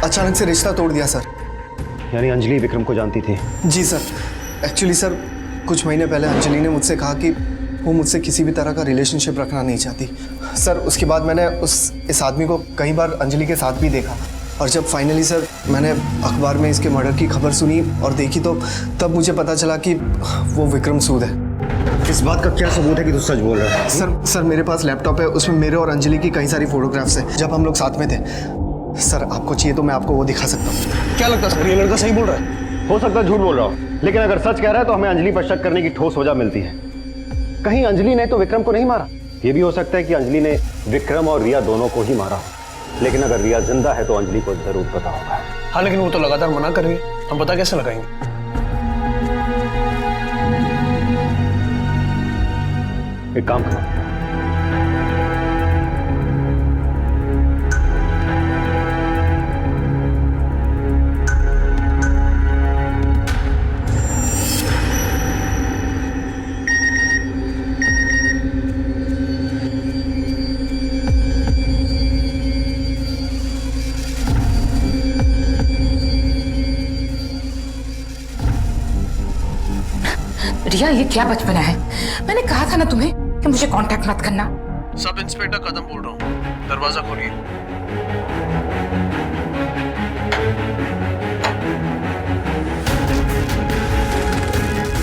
अचानक से रिश्ता तोड़ दिया सर। यानी अंजलि विक्रम को जानती थी? जी सर। एक्चुअली सर, कुछ महीने पहले अंजलि ने मुझसे कहा कि वो मुझसे किसी भी तरह का रिलेशनशिप रखना नहीं चाहती। सर उसके बाद मैंने इस आदमी को कई बार अंजलि के साथ भी देखा, और जब फाइनली सर मैंने अखबार में इसके मर्डर की खबर सुनी और देखी, तो तब मुझे पता चला कि वो विक्रम सूद है। इस बात का क्या सबूत है कि तू सच बोल रहा है? सर मेरे पास लैपटॉप है, उसमें मेरे और अंजलि की कई सारी फोटोग्राफ्स हैं जब हम लोग साथ में थे। सर आपको चाहिए तो मैं आपको वो दिखा सकता हूँ। क्या लगता है सर, ये लड़का सही बोल रहा है? हो सकता है झूठ बोल रहा हो, लेकिन अगर सच कह रहा है तो हमें अंजलि पर शक करने की ठोस वजह मिलती है। कहीं अंजलि ने तो विक्रम को नहीं मारा? ये भी हो सकता है कि अंजलि ने विक्रम और रिया दोनों को ही मारा हो, लेकिन अगर रिया जिंदा है तो अंजलि को जरूर पता होगा। हाँ लेकिन वो तो लगातार मना कर रही है, हम पता कैसे लगाएंगे? एक काम करो, रिया ये क्या बचपना है? मैंने कहा था ना तुम्हें कि मुझे कांटेक्ट मत करना। सब इंस्पेक्टर कदम बोल रहा हूँ, दरवाजा खोलिए।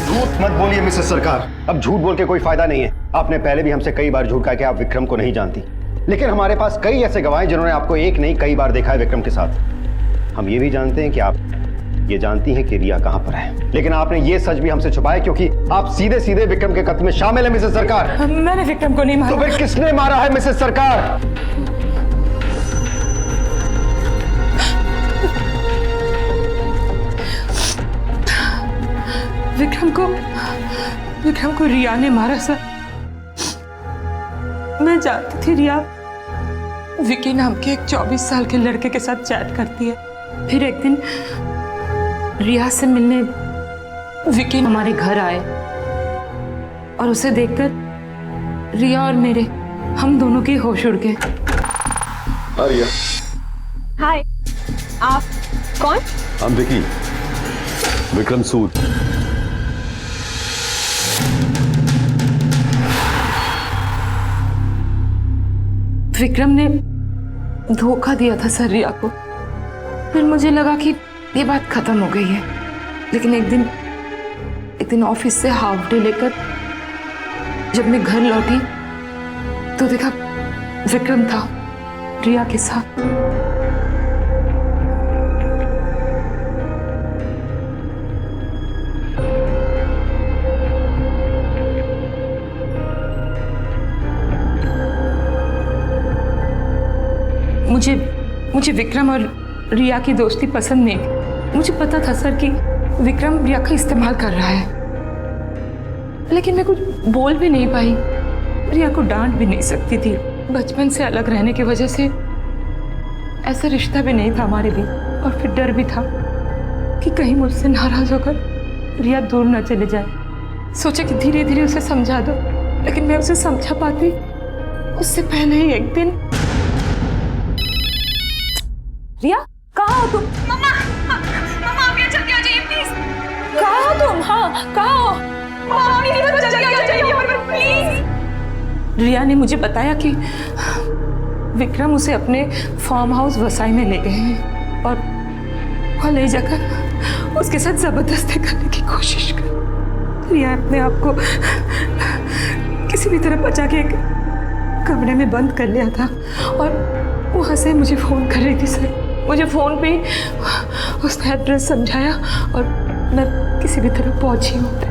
झूठ मत बोलिए मिसेस सरकार, अब झूठ बोल के कोई फायदा नहीं है। आपने पहले भी हमसे कई बार झूठ कहा कि आप विक्रम को नहीं जानती, लेकिन हमारे पास कई ऐसे गवाह हैं जिन्होंने आपको एक नहीं कई बार देखा है विक्रम के साथ। हम ये भी जानते हैं कि आप ये जानती हैं कि रिया कहां पर है, लेकिन आपने ये सच भी हमसे छुपाया क्योंकि आप सीधे सीधे विक्रम के कत्ल में शामिल है मिसेस सरकार। मैंने विक्रम को नहीं मारा। तो फिर किसने मारा है मिसेस सरकार? विक्रम को रिया ने मारा सर। मैं जानती थी रिया विकी नाम के एक 24 साल के लड़के के साथ चैट करती है। फिर एक दिन रिया से मिलने विकी हमारे घर आए और उसे देखकर रिया और मेरे हम दोनों के होश उड़ गए। रिया, हाय, आप कौन? हम विकी, विक्रम सूद। विक्रम ने धोखा दिया था सर रिया को। फिर मुझे लगा कि ये बात खत्म हो गई है, लेकिन एक दिन ऑफिस से हाफ डे लेकर जब मैं घर लौटी तो देखा विक्रम था रिया के साथ। मुझे विक्रम और रिया की दोस्ती पसंद नहीं। मुझे पता था सर कि विक्रम रिया का इस्तेमाल कर रहा है, लेकिन मैं कुछ बोल भी नहीं पाई। रिया को डांट भी नहीं सकती थी। बचपन से अलग रहने की वजह से ऐसा रिश्ता भी नहीं था हमारे बीच, और फिर डर भी था कि कहीं मुझसे नाराज होकर रिया दूर न चले जाए। सोचा कि धीरे धीरे उसे समझा दो, लेकिन मैं उसे समझा पाती उससे पहले ही एक दिन। रिया, कहाँ हो तुम? मम्मा, मम्मा आप यहाँ जल्दी आ जाइए प्लीज। कहाँ हो तुम? हाँ, कहाँ हो? मम्मा प्लीज जल्दी आ जाइए प्लीज। रिया ने मुझे बताया कि विक्रम उसे अपने फार्म हाउस वसाई में ले गए हैं और वहाँ ले जाकर उसके साथ जबरदस्ती करने की कोशिश कर। रिया अपने आप को किसी भी तरह बचा के एक कमरे में बंद कर लिया था और वहाँ से मुझे फ़ोन कर रही थी सर। मुझे फ़ोन पे उसने एड्रेस समझाया और मैं किसी भी तरह पहुँची हूँ।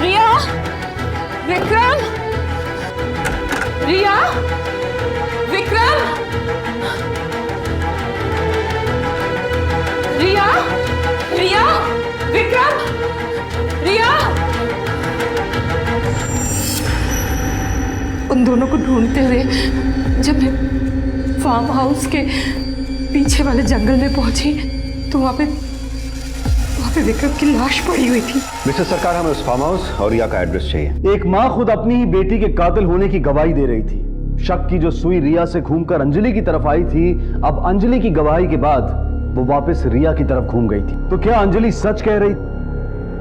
रिया, विक्रम, रिया, विक्रम, रिया, रिया, विक्रम, रिया। उन दोनों को ढूंढते हुए जब मैं फार्म हाउस के पीछे वाले जंगल में पहुंची तो वहाँ पे विक्रम की लाश पड़ी हुई थी। मिसेस सरकार, हमें उस फार्म हाउस और रिया का एड्रेस चाहिए। एक माँ खुद अपनी ही बेटी के कातिल होने की गवाही दे रही थी। शक की जो सुई रिया से घूमकर अंजलि की तरफ आई थी, अब अंजलि की गवाही के बाद वो वापस रिया की तरफ घूम गई थी। तो क्या अंजलि सच कह रही?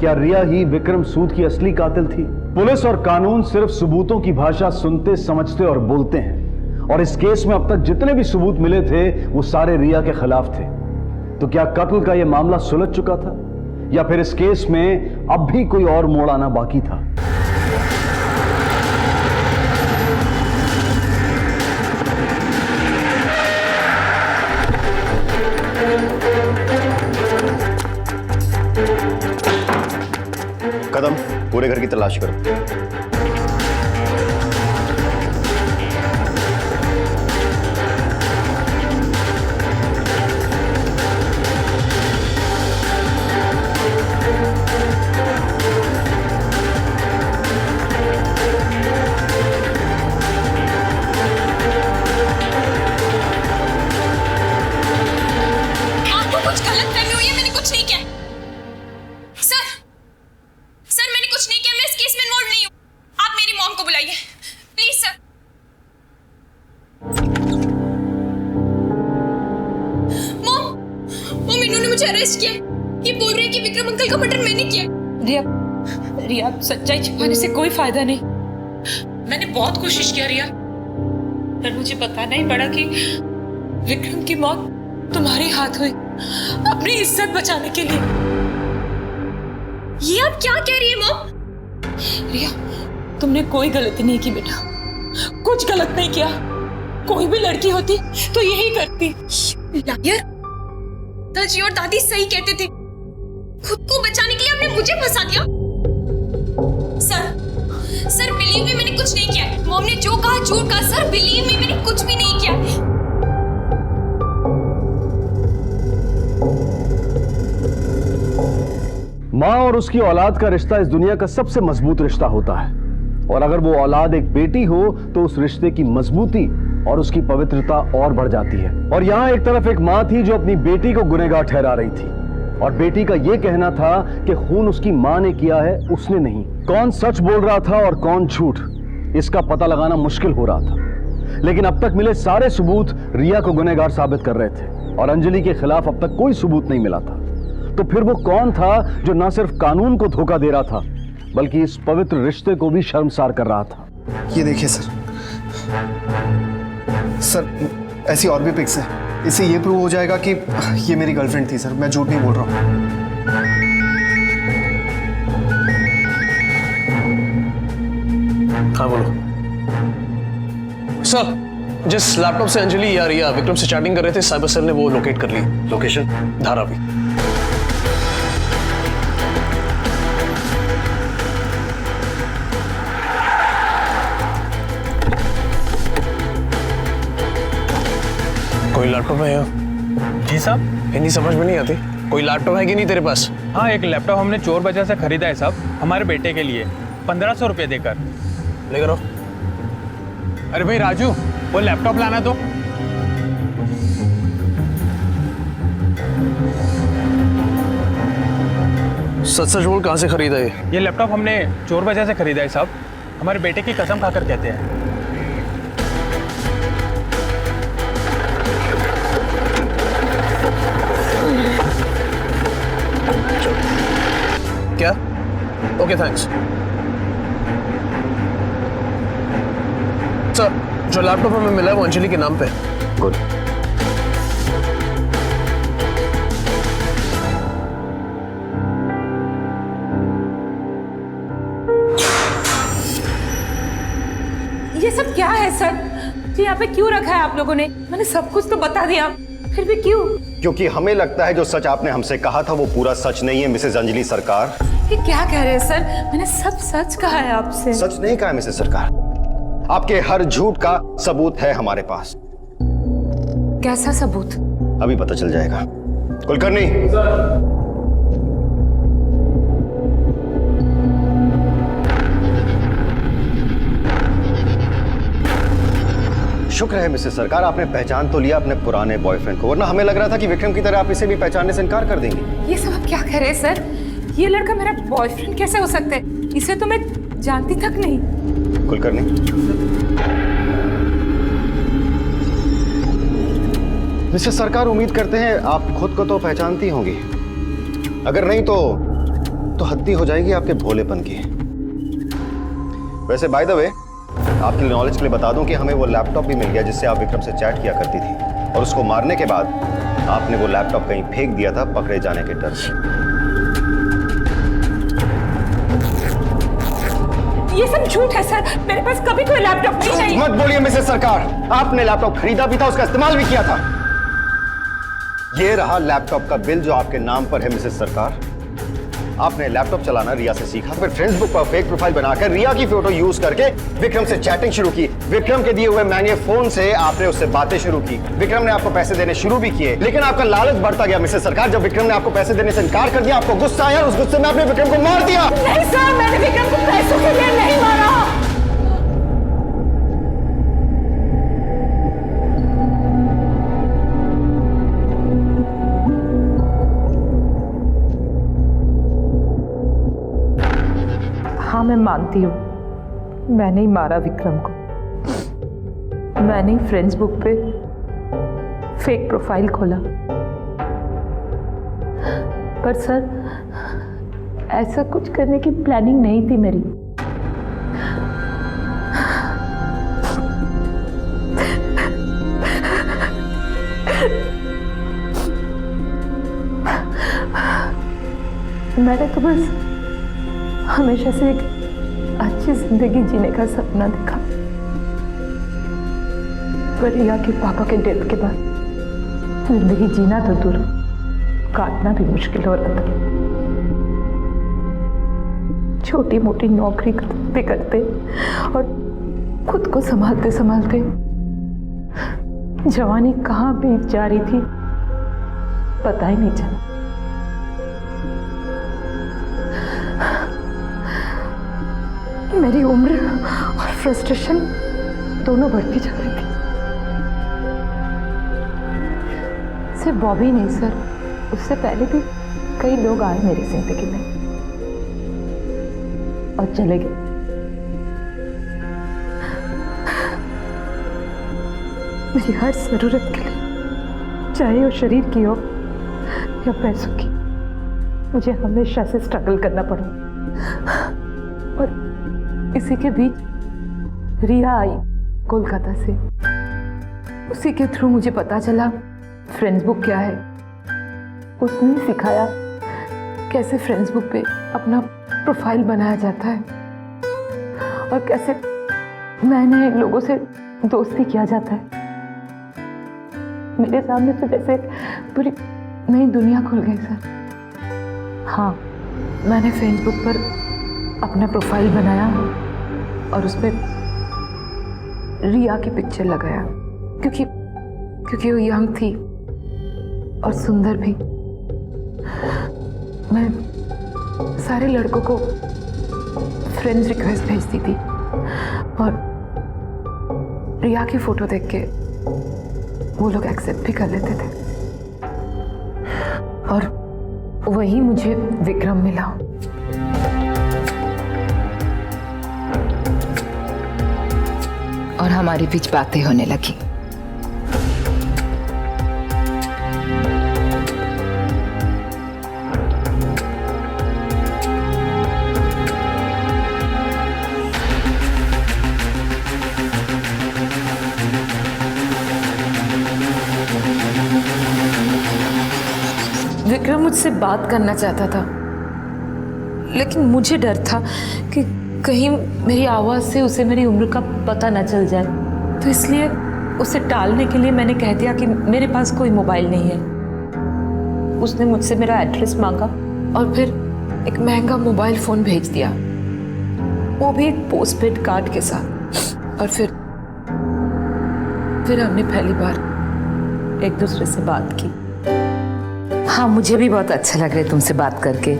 क्या रिया ही विक्रम सूद की असली कातिल थी? पुलिस और कानून सिर्फ सबूतों की भाषा सुनते, समझते और बोलते हैं, और इस केस में अब तक जितने भी सबूत मिले थे वो सारे रिया के खिलाफ थे। तो क्या कत्ल का यह मामला सुलझ चुका था या फिर इस केस में अब भी कोई और मोड़ आना बाकी था? कदम, पूरे घर की तलाश करो। रिया, सच्चाई छिपाने से कोई फायदा नहीं। मैंने बहुत कोशिश किया रिया, पर मुझे बताना ही पड़ा कि विक्रम की मौत तुम्हारे हाथ हुई अपनी इज्जत बचाने के लिए। ये आप क्या कह रही है मॉम? रिया, तुमने कोई गलती नहीं की बेटा, कुछ गलत नहीं किया। कोई भी लड़की होती तो यही करती। लायर, दादी और दादी सही कहते थे, खुद को बचाने के लिए आपने मुझे फंसा दिया। सर बिलीव मी, मैंने कुछ नहीं किया। मॉम ने जो कहा झूठ कहा। सर बिलीव मी, मैंने कुछ भी नहीं किया। माँ और उसकी औलाद का रिश्ता इस दुनिया का सबसे मजबूत रिश्ता होता है, और अगर वो औलाद एक बेटी हो तो उस रिश्ते की मजबूती और उसकी पवित्रता और बढ़ जाती है। और यहाँ एक तरफ एक माँ थी जो अपनी बेटी को गुनहगार ठहरा रही थी, और बेटी का यह कहना था कि खून उसकी माँ ने किया है, उसने नहीं। कौन सच बोल रहा था और कौन झूठ, इसका पता लगाना मुश्किल हो रहा था। लेकिन अब तक मिले सारे सबूत रिया को गुनहगार साबित कर रहे थे, और अंजलि के खिलाफ अब तक कोई सबूत नहीं मिला था। तो फिर वो कौन था जो न सिर्फ कानून को धोखा दे रहा था, बल्कि इस पवित्र रिश्ते को भी शर्मसार कर रहा था? ये देखिए सर, ऐसी और भी पिक्स हैं। इससे ये प्रूव हो जाएगा कि ये मेरी गर्लफ्रेंड थी सर, मैं झूठ नहीं बोल रहा हूँ। हाँ बोलो सर। जिस लैपटॉप से अंजलि या रिया विक्रम से चैटिंग कर रहे थे, साइबर सेल ने वो लोकेट कर ली। लोकेशन? धारावी। कोई लैपटॉप है यहाँ? जी साहब। हिंदी समझ में नहीं आती। कोई लैपटॉप है कि नहीं तेरे पास? हाँ, एक लैपटॉप हमने चोर बाजार से खरीदा है साहब, हमारे बेटे के लिए 1500 रुपये देकर। लेकर आओ। अरे भाई राजू, वो लैपटॉप लाना तो। सच बोल, कहाँ से खरीदा है ये लैपटॉप? हमने चोर बाजार से खरीदा है साहब, हमारे बेटे की कसम खाकर कहते हैं। क्या? Okay thanks sir. जो लैपटॉप हमें मिला है वो अंजलि के नाम पे। गुड। ये सब क्या है सर? जी यहाँ पे क्यों रखा है आप लोगों ने? मैंने सब कुछ तो बता दिया, फिर भी क्यों? क्योंकि हमें लगता है जो सच आपने हमसे कहा था वो पूरा सच नहीं है मिसेस अंजलि सरकार। ये क्या कह रहे हैं सर? मैंने सब सच कहा है आपसे। सच नहीं कहा है मिसेस सरकार, आपके हर झूठ का सबूत है हमारे पास। कैसा सबूत? अभी पता चल जाएगा। कुलकर्णी, शुक्र है मिसेस सरकार, आपने पहचान तो लिया अपने पुराने बॉयफ्रेंड को, वरना हमें लग रहा था कि विक्रम की तरह आप इसे भी पहचानने से इनकार कर देंगे। ये सब आप क्या कह रहे हैं सर? ये लड़का मेरा बॉयफ्रेंड कैसे हो सकता है? इसे तो मैं जानती तक नहीं। कुलकर्णी, मिसेस सरकार, उम्मीद करते हैं आप खुद को तो पहचानती होंगी, अगर नहीं तो हद्दी हो जाएगी आपके भोलेपन की। वैसे बाय द वे, आपके नॉलेज के लिए बता दूं कि हमें वो लैपटॉप भी मिल गया जिससे आप विक्रम से चैट किया करती थी, और उसको मारने के बाद आपने वो लैपटॉप कहीं फेंक दिया था पकड़े जाने के डर से। ये सब झूठ है सर, मेरे पास कभी कोई लैपटॉप नहीं। मत बोलिए मिसेस सरकार, आपने लैपटॉप खरीदा भी था, उसका इस्तेमाल भी किया था। ये रहा लैपटॉप का बिल जो आपके नाम पर है मिसेस सरकार। आपने लैपटॉप चलाना रिया से सीखा, फिर फेसबुक पर फेक प्रोफाइल बनाकर रिया की फोटो यूज करके विक्रम से चैटिंग शुरू की। विक्रम के दिए हुए महंगे फोन से आपने उससे बातें शुरू की। विक्रम ने आपको पैसे देने शुरू भी किए, लेकिन आपका लालच बढ़ता गया मिसेस सरकार। जब विक्रम ने आपको पैसे देने से इनकार कर दिया, आपको गुस्सा आया, उस गुस्से में आपने विक्रम को मार दिया। नहीं सर, मैंने विक्रम को पैसों के लिए नहीं मारा। हाँ, मैं मानती हूँ मैंने ही मारा विक्रम को। मैंने ही फेसबुक पे फेक प्रोफाइल खोला। पर सर, ऐसा कुछ करने की प्लानिंग नहीं थी मेरी। मैंने तो बस हमेशा से एक अच्छी जिंदगी जीने का सपना देखा, पर रिया के पापा के डेथ के बाद जिंदगी जीना तो दूर, काटना भी मुश्किल हो रहा था। छोटी मोटी नौकरी करते करते और खुद को संभालते संभालते जवानी कहाँ बीत जा रही थी पता ही नहीं चला। मेरी उम्र और फ्रस्ट्रेशन दोनों बढ़ती जा रही थी। सिर्फ बॉबी नहीं सर, उससे पहले भी कई लोग आए मेरी जिंदगी में और चले गए। मेरी हर जरूरत के लिए, चाहे वो शरीर की हो या पैसों की, मुझे हमेशा से स्ट्रगल करना पड़ा। और इसी के बीच रिया आई कोलकाता से। उसी के थ्रू मुझे पता चला फेसबुक क्या है। उसने सिखाया कैसे फेसबुक पे अपना प्रोफाइल बनाया जाता है और कैसे नए नए लोगों से दोस्ती किया जाता है। मेरे सामने तो जैसे पूरी नई दुनिया खुल गई सर। हाँ, मैंने फेसबुक पर अपना प्रोफाइल बनाया और उस पर रिया की पिक्चर लगाया, क्योंकि वो यंग थी और सुंदर भी। मैं सारे लड़कों को फ्रेंड्स रिक्वेस्ट भेजती थी और रिया की फोटो देख के वो लोग एक्सेप्ट भी कर लेते थे। और वही मुझे विक्रम मिला। और हमारे बीच बातें होने लगी। विक्रम मुझसे बात करना चाहता था, लेकिन मुझे डर था कि कहीं मेरी आवाज़ से उसे मेरी उम्र का पता न चल जाए, तो इसलिए उसे टालने के लिए मैंने कह दिया कि मेरे पास कोई मोबाइल नहीं है। उसने मुझसे मेरा एड्रेस मांगा और फिर एक महंगा मोबाइल फ़ोन भेज दिया, वो भी एक पोस्टपेड कार्ड के साथ। और फिर हमने पहली बार एक दूसरे से बात की। हाँ, मुझे भी बहुत अच्छा लग रहा है तुमसे बात करके,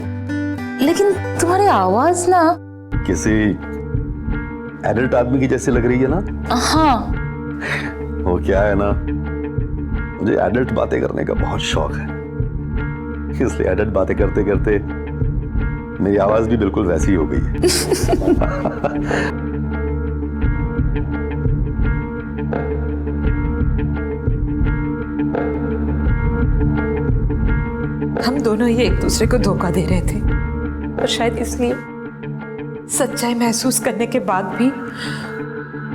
लेकिन तुम्हारी आवाज़ ना किसी एडल्ट आदमी की जैसे लग रही है ना। हाँ, वो क्या है ना, मुझे एडल्ट बातें करने का बहुत शौक है, इसलिए एडल्ट बातें करते करते मेरी आवाज भी बिल्कुल वैसी हो गई है। हम दोनों ही एक दूसरे को धोखा दे रहे थे और शायद इसलिए सच्चाई महसूस करने के बाद भी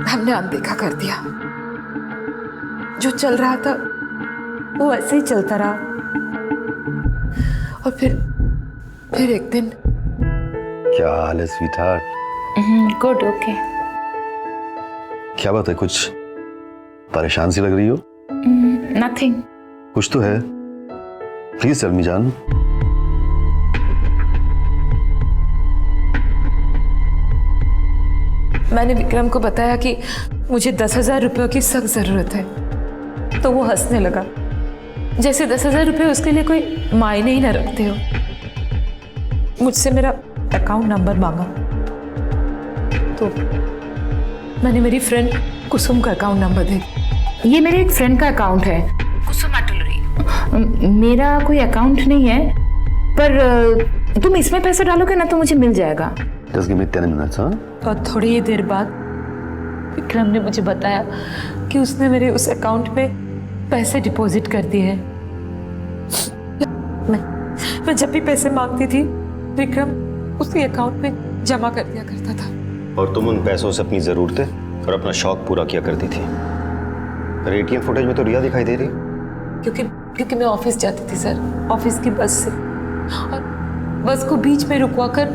हमने अनदेखा कर दिया। जो चल रहा था वो ऐसे ही चलता रहा और फिर एक दिन। क्या हाल है स्वीटहार्ट? Good, okay. क्या बात है, कुछ परेशान सी लग रही हो? नथिंग। कुछ तो है, प्लीज टेल मी जान। मैंने विक्रम को बताया कि मुझे 10,000 रुपयों की सख्त जरूरत है, तो वो हंसने लगा, जैसे 10,000 रुपये उसके लिए कोई मायने ही न रखते हो। मुझसे मेरा अकाउंट नंबर मांगा, तो मैंने मेरी फ्रेंड कुसुम का अकाउंट नंबर दे दिया। ये मेरे एक फ्रेंड का अकाउंट है, कुसुम अटुलरी। मेरा कोई अकाउंट नहीं है, पर तुम इसमें पैसे डालोगे ना तो मुझे मिल जाएगा। Just give me 10 minutes, हाँ? और थोड़ी ही देर बाद विक्रम ने मुझे बताया कि उसने मेरे उस अकाउंट में पैसे डिपॉजिट कर दिए हैं। मैं जब भी पैसे मांगती थी, विक्रम उसी अकाउंट में जमा कर दिया करता था। और तुम उन पैसों से अपनी जरूरतें और अपना शौक पूरा किया करती थी। पर एटीएम फुटेज में तो रिया दिखाई दे रही। क्योंकि मैं ऑफिस जाती थी सर, ऑफिस की बस से, और बस को बीच में रुकवा कर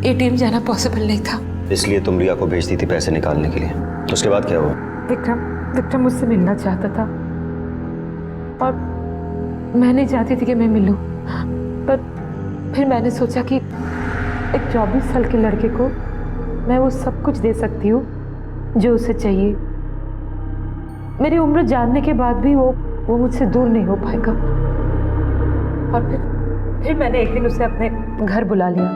एटीएम जाना पॉसिबल नहीं था। इसलिए तुम रिया को भेजती थी पैसे निकालने के लिए। उसके बाद क्या हुआ? विक्रम मुझसे मिलना चाहता था, और मैं नहीं चाहती थी कि मैं मिलूं, पर फिर मैंने सोचा कि एक 24 साल के लड़के को मैं वो सब कुछ दे सकती हूँ जो उसे चाहिए। मेरी उम्र जानने के बाद भी वो मुझसे दूर नहीं हो पाएगा। और फिर मैंने एक दिन उसे अपने घर बुला लिया।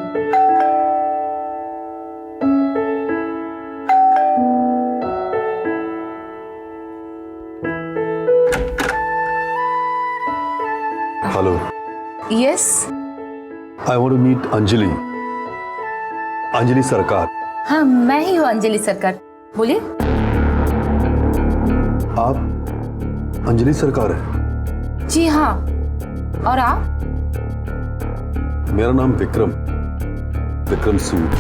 Hello. Yes. I want to meet Anjali. Anjali Sarkar. हाँ, मैं ही हूँ अंजलि सरकार, बोलिए। आप अंजलि सरकार है? जी हाँ, और आप? मेरा नाम विक्रम सूद।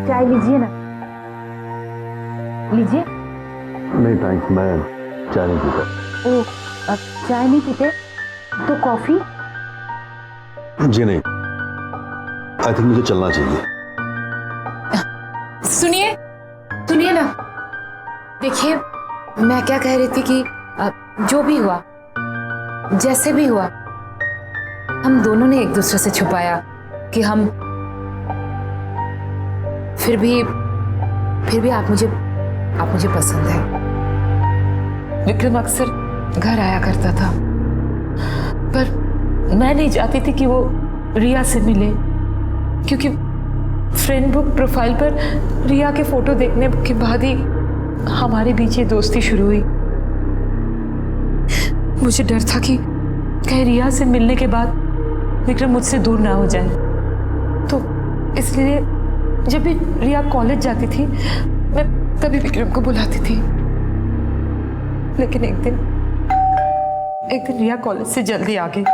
चाय लीजिए ना, लीजिए। नहीं थैंक्स, मैं चाय नहीं पीता। ओह, अब चाय नहीं पीते तो कॉफी? जी नहीं, आई थिंक मुझे चलना चाहिए। सुनिए ना, देखिए मैं क्या कह रही थी कि जो भी हुआ, जैसे भी हुआ, हम दोनों ने एक दूसरे से छुपाया कि हम फिर भी आप मुझे पसंद है। विक्रम अक्सर घर आया करता था, पर मैं नहीं चाहती थी कि वो रिया से मिले, क्योंकि फ्रेंड बुक प्रोफाइल पर रिया के फोटो देखने के बाद ही हमारे बीच ये दोस्ती शुरू हुई। मुझे डर था कि कहीं रिया से मिलने के बाद विक्रम मुझसे दूर ना हो जाए, तो इसलिए जब भी रिया कॉलेज जाती थी, मैं तभी विक्रम को बुलाती थी। लेकिन एक दिन रिया कॉलेज से जल्दी आ गई।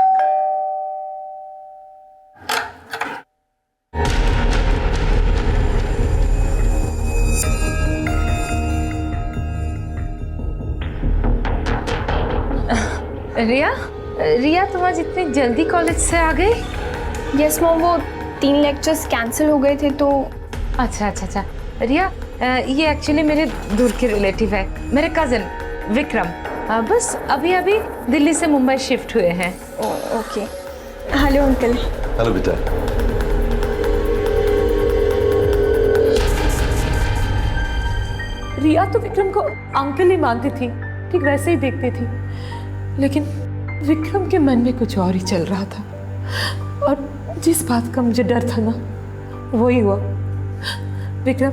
रिया तुम आज इतनी जल्दी कॉलेज से आ गई? यस मॉम, वो 3 लेक्चर्स कैंसिल हो गए थे तो। अच्छा। रिया, ये एक्चुअली मेरे दूर के रिलेटिव है, मेरे कजिन विक्रम। बस अभी दिल्ली से मुंबई शिफ्ट हुए हैं। ओके। Hello uncle. हेलो बेटा। रिया तो विक्रम को अंकल ही मानती थी, ठीक वैसे ही देखती थी, लेकिन विक्रम के मन में कुछ और ही चल रहा था, और जिस बात का मुझे डर था ना, वही हुआ। विक्रम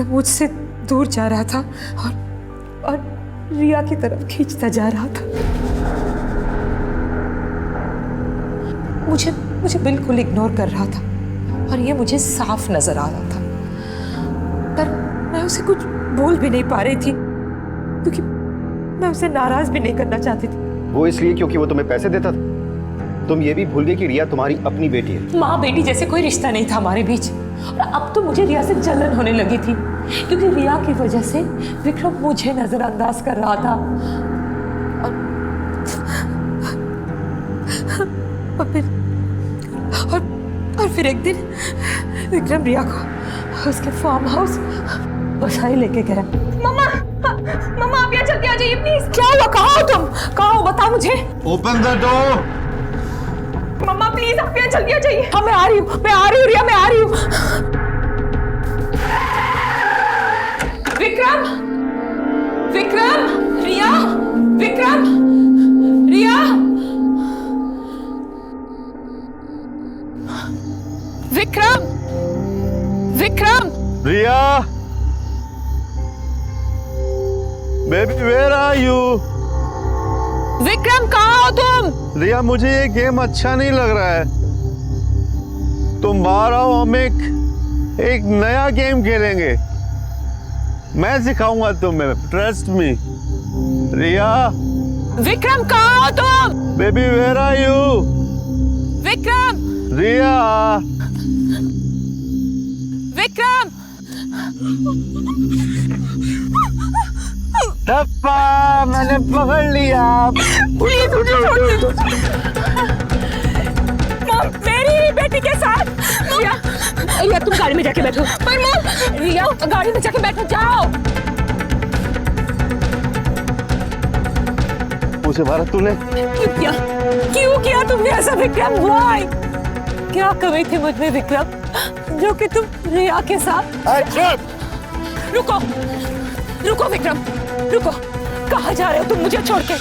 मुझसे दूर जा रहा था और रिया की तरफ खींचता जा रहा था। मुझे बिल्कुल इग्नोर कर रहा था, और ये मुझे साफ नजर आ रहा था, पर मैं उसे कुछ बोल भी नहीं पा रही थी, क्योंकि मैं उसे नाराज भी नहीं करना चाहती थी। वो इसलिए क्योंकि वो तुम्हें पैसे देता था। तुम ये भी भूल गए कि रिया तुम्हारी अपनी बेटी है। माँ बेटी जैसे कोई रिश्ता नहीं था हमारे बीच। और अब तो मुझे रिया से जलन होने लगी थी, क्योंकि रिया की वजह से विक्रम मुझे नजरअंदाज कर रहा था। और फिर एक दिन विक्रम रिया को उसके फार्म हाउस बसाई लेके गया। मम्मा, मम्मा आप यहाँ जल्दी आ जाइए प्लीज। क्या हुआ? कहाँ हो तुम? कहाँ हो बताओ मुझे। Open the door. मम्मा प्लीज आप यहाँ जल्दी आ जाइए। हाँ मैं आ रही हूँ रिया, मैं आ रही हूँ। Vikram, Riya, Riya, Vikram. Riya, baby where are you? Vikram कहाँ हो तुम? रिया, मुझे ये गेम अच्छा नहीं लग रहा है। तुम बाहर आओ, हम एक नया गेम खेलेंगे। मैं सिखाऊंगा तुम्हें, ट्रस्ट मी। रिया। विक्रम कहाँ हो तुम? Baby where are you? Vikram. Riya. Vikram. टप्पा, मैंने पकड़ लिया। प्लीज मुझे छोड़ दो। मेरी बेटी के साथ। रिया तुम गाड़ी में जाके बैठो। पर मॉम, रिया गाड़ी में जाके बैठो, जाओ। मुझे मारा तूने? क्यों किया तुमने ऐसा विक्रम? Why? क्या कमी थी मुझ में विक्रम, जो कि तुम रिया के साथ? रुको विक्रम, रुको। कहाँ जा रहे हो तुम मुझे छोड़ के?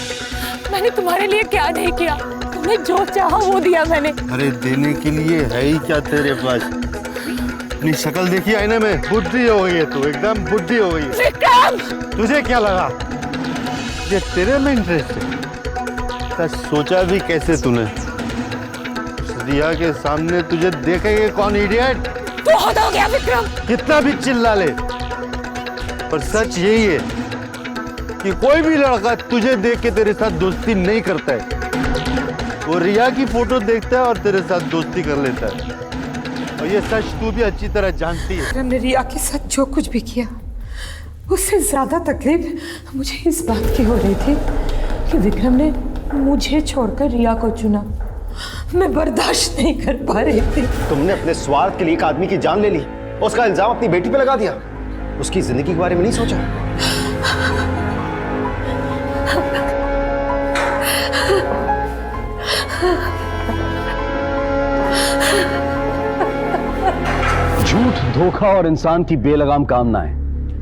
मैंने तुम्हारे लिए क्या नहीं किया? तुमने जो चाहा वो दिया मैंने। अरे देने के लिए है ही क्या तेरे पास? अपनी शक्ल देखी आईने में, बुद्धि हो गई है तू, एकदम बुद्धि हो गई है। विक्रम! तुझे क्या लगा ये तेरे में इंटरेस्ट है? सोचा भी कैसे तूने? रिया के सामने तुझे देखेंगे कौन इडियट? बहुत हो गया विक्रम। कितना भी चिल्ला ले, पर सच यही है कि कोई भी लड़का तुझे देख के तेरे साथ दोस्ती नहीं करता है। वो रिया की फोटो देखता है और तेरे साथ दोस्ती कर लेता है, और ये सच तू भी अच्छी तरह जानती है। हमने रिया के साथ जो कुछ भी किया, उससे ज्यादा तकलीफ मुझे इस बात की हो रही थी कि विक्रम ने मुझे छोड़कर रिया को चुना। मैं बर्दाश्त नहीं कर पा रही थी। तुमने अपने स्वार्थ के लिए एक आदमी की जान ले ली, उसका इल्जाम अपनी बेटी पे लगा दिया, उसकी जिंदगी के बारे में नहीं सोचा। झूठ, धोखा और इंसान की बेलगाम कामनाएं,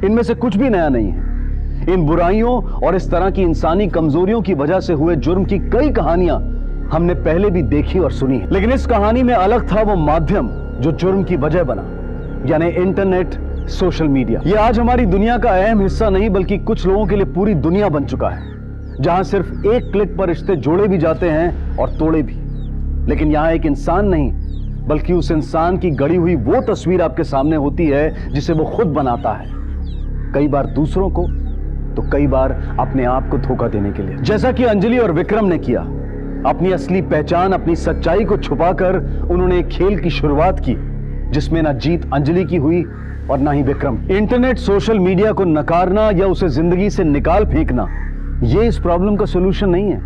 इनमें से कुछ भी नया नहीं है। इन बुराइयों और इस तरह की इंसानी कमजोरियों की वजह से हुए जुर्म की कई कहानियां हमने पहले भी देखी और सुनी है, लेकिन इस कहानी में अलग था वो माध्यम जो जुर्म की वजह बना, यानी इंटरनेट, सोशल मीडिया। ये आज हमारी दुनिया का अहम हिस्सा नहीं बल्कि कुछ लोगों के लिए पूरी दुनिया बन चुका है, जहां सिर्फ एक क्लिक पर रिश्ते जोड़े भी जाते हैं और तोड़े भी। लेकिन यहां एक इंसान नहीं बल्कि उस इंसान की गढ़ी हुई वो तस्वीर आपके सामने होती है जिसे वो खुद बनाता है, कई बार दूसरों को तो कई बार अपने आप को धोखा देने के लिए, जैसा कि अंजलि और विक्रम ने किया। अपनी असली पहचान, अपनी सच्चाई को छुपाकर उन्होंने एक खेल की शुरुआत की जिसमें ना जीत अंजलि की हुई और ना ही विक्रम। इंटरनेट, सोशल मीडिया को नकारना या उसे जिंदगी से निकाल फेंकना ये इस प्रॉब्लम का सोल्यूशन नहीं है,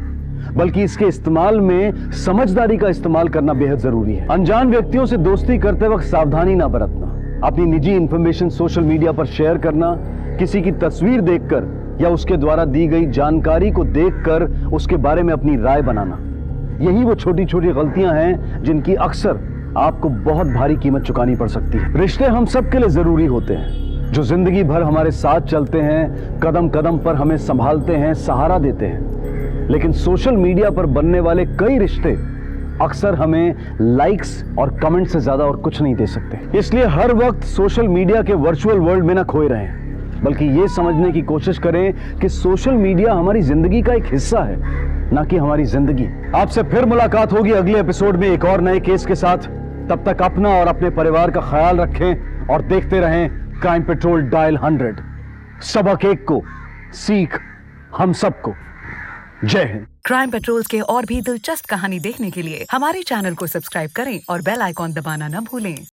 बल्कि इसके इस्तेमाल में समझदारी का इस्तेमाल करना बेहद जरूरी है। अनजान व्यक्तियों से दोस्ती करते वक्त सावधानी ना बरतना, अपनी निजी इंफॉर्मेशन सोशल मीडिया पर शेयर करना, किसी की तस्वीर देखकर या उसके द्वारा दी गई जानकारी को देखकर उसके बारे में अपनी राय बनाना, यही वो छोटी छोटी गलतियां हैं जिनकी अक्सर आपको बहुत भारी कीमत चुकानी पड़ सकती है। रिश्ते हम सब के लिए जरूरी होते हैं, जो जिंदगी भर हमारे साथ चलते हैं, कदम कदम पर हमें संभालते हैं, सहारा देते हैं। लेकिन सोशल मीडिया पर बनने वाले कई रिश्ते अक्सर हमें लाइक्स और कमेंट से ज्यादा और कुछ नहीं दे सकते। इसलिए हर वक्त सोशल मीडिया के वर्चुअल वर्ल्ड में ना खोए रहें, बल्कि ये समझने की कोशिश करें कि सोशल मीडिया हमारी जिंदगी का एक हिस्सा है, ना कि हमारी जिंदगी। आपसे फिर मुलाकात होगी अगले एपिसोड में एक और नए केस के साथ। तब तक अपना और अपने परिवार का ख्याल रखें और देखते रहें क्राइम पेट्रोल डायल 100। सबक एक को, सीख हम सबको। जय हिंद। क्राइम पेट्रोल के और भी दिलचस्प कहानी देखने के लिए हमारे चैनल को सब्सक्राइब करें और बेल आइकॉन दबाना न भूलें।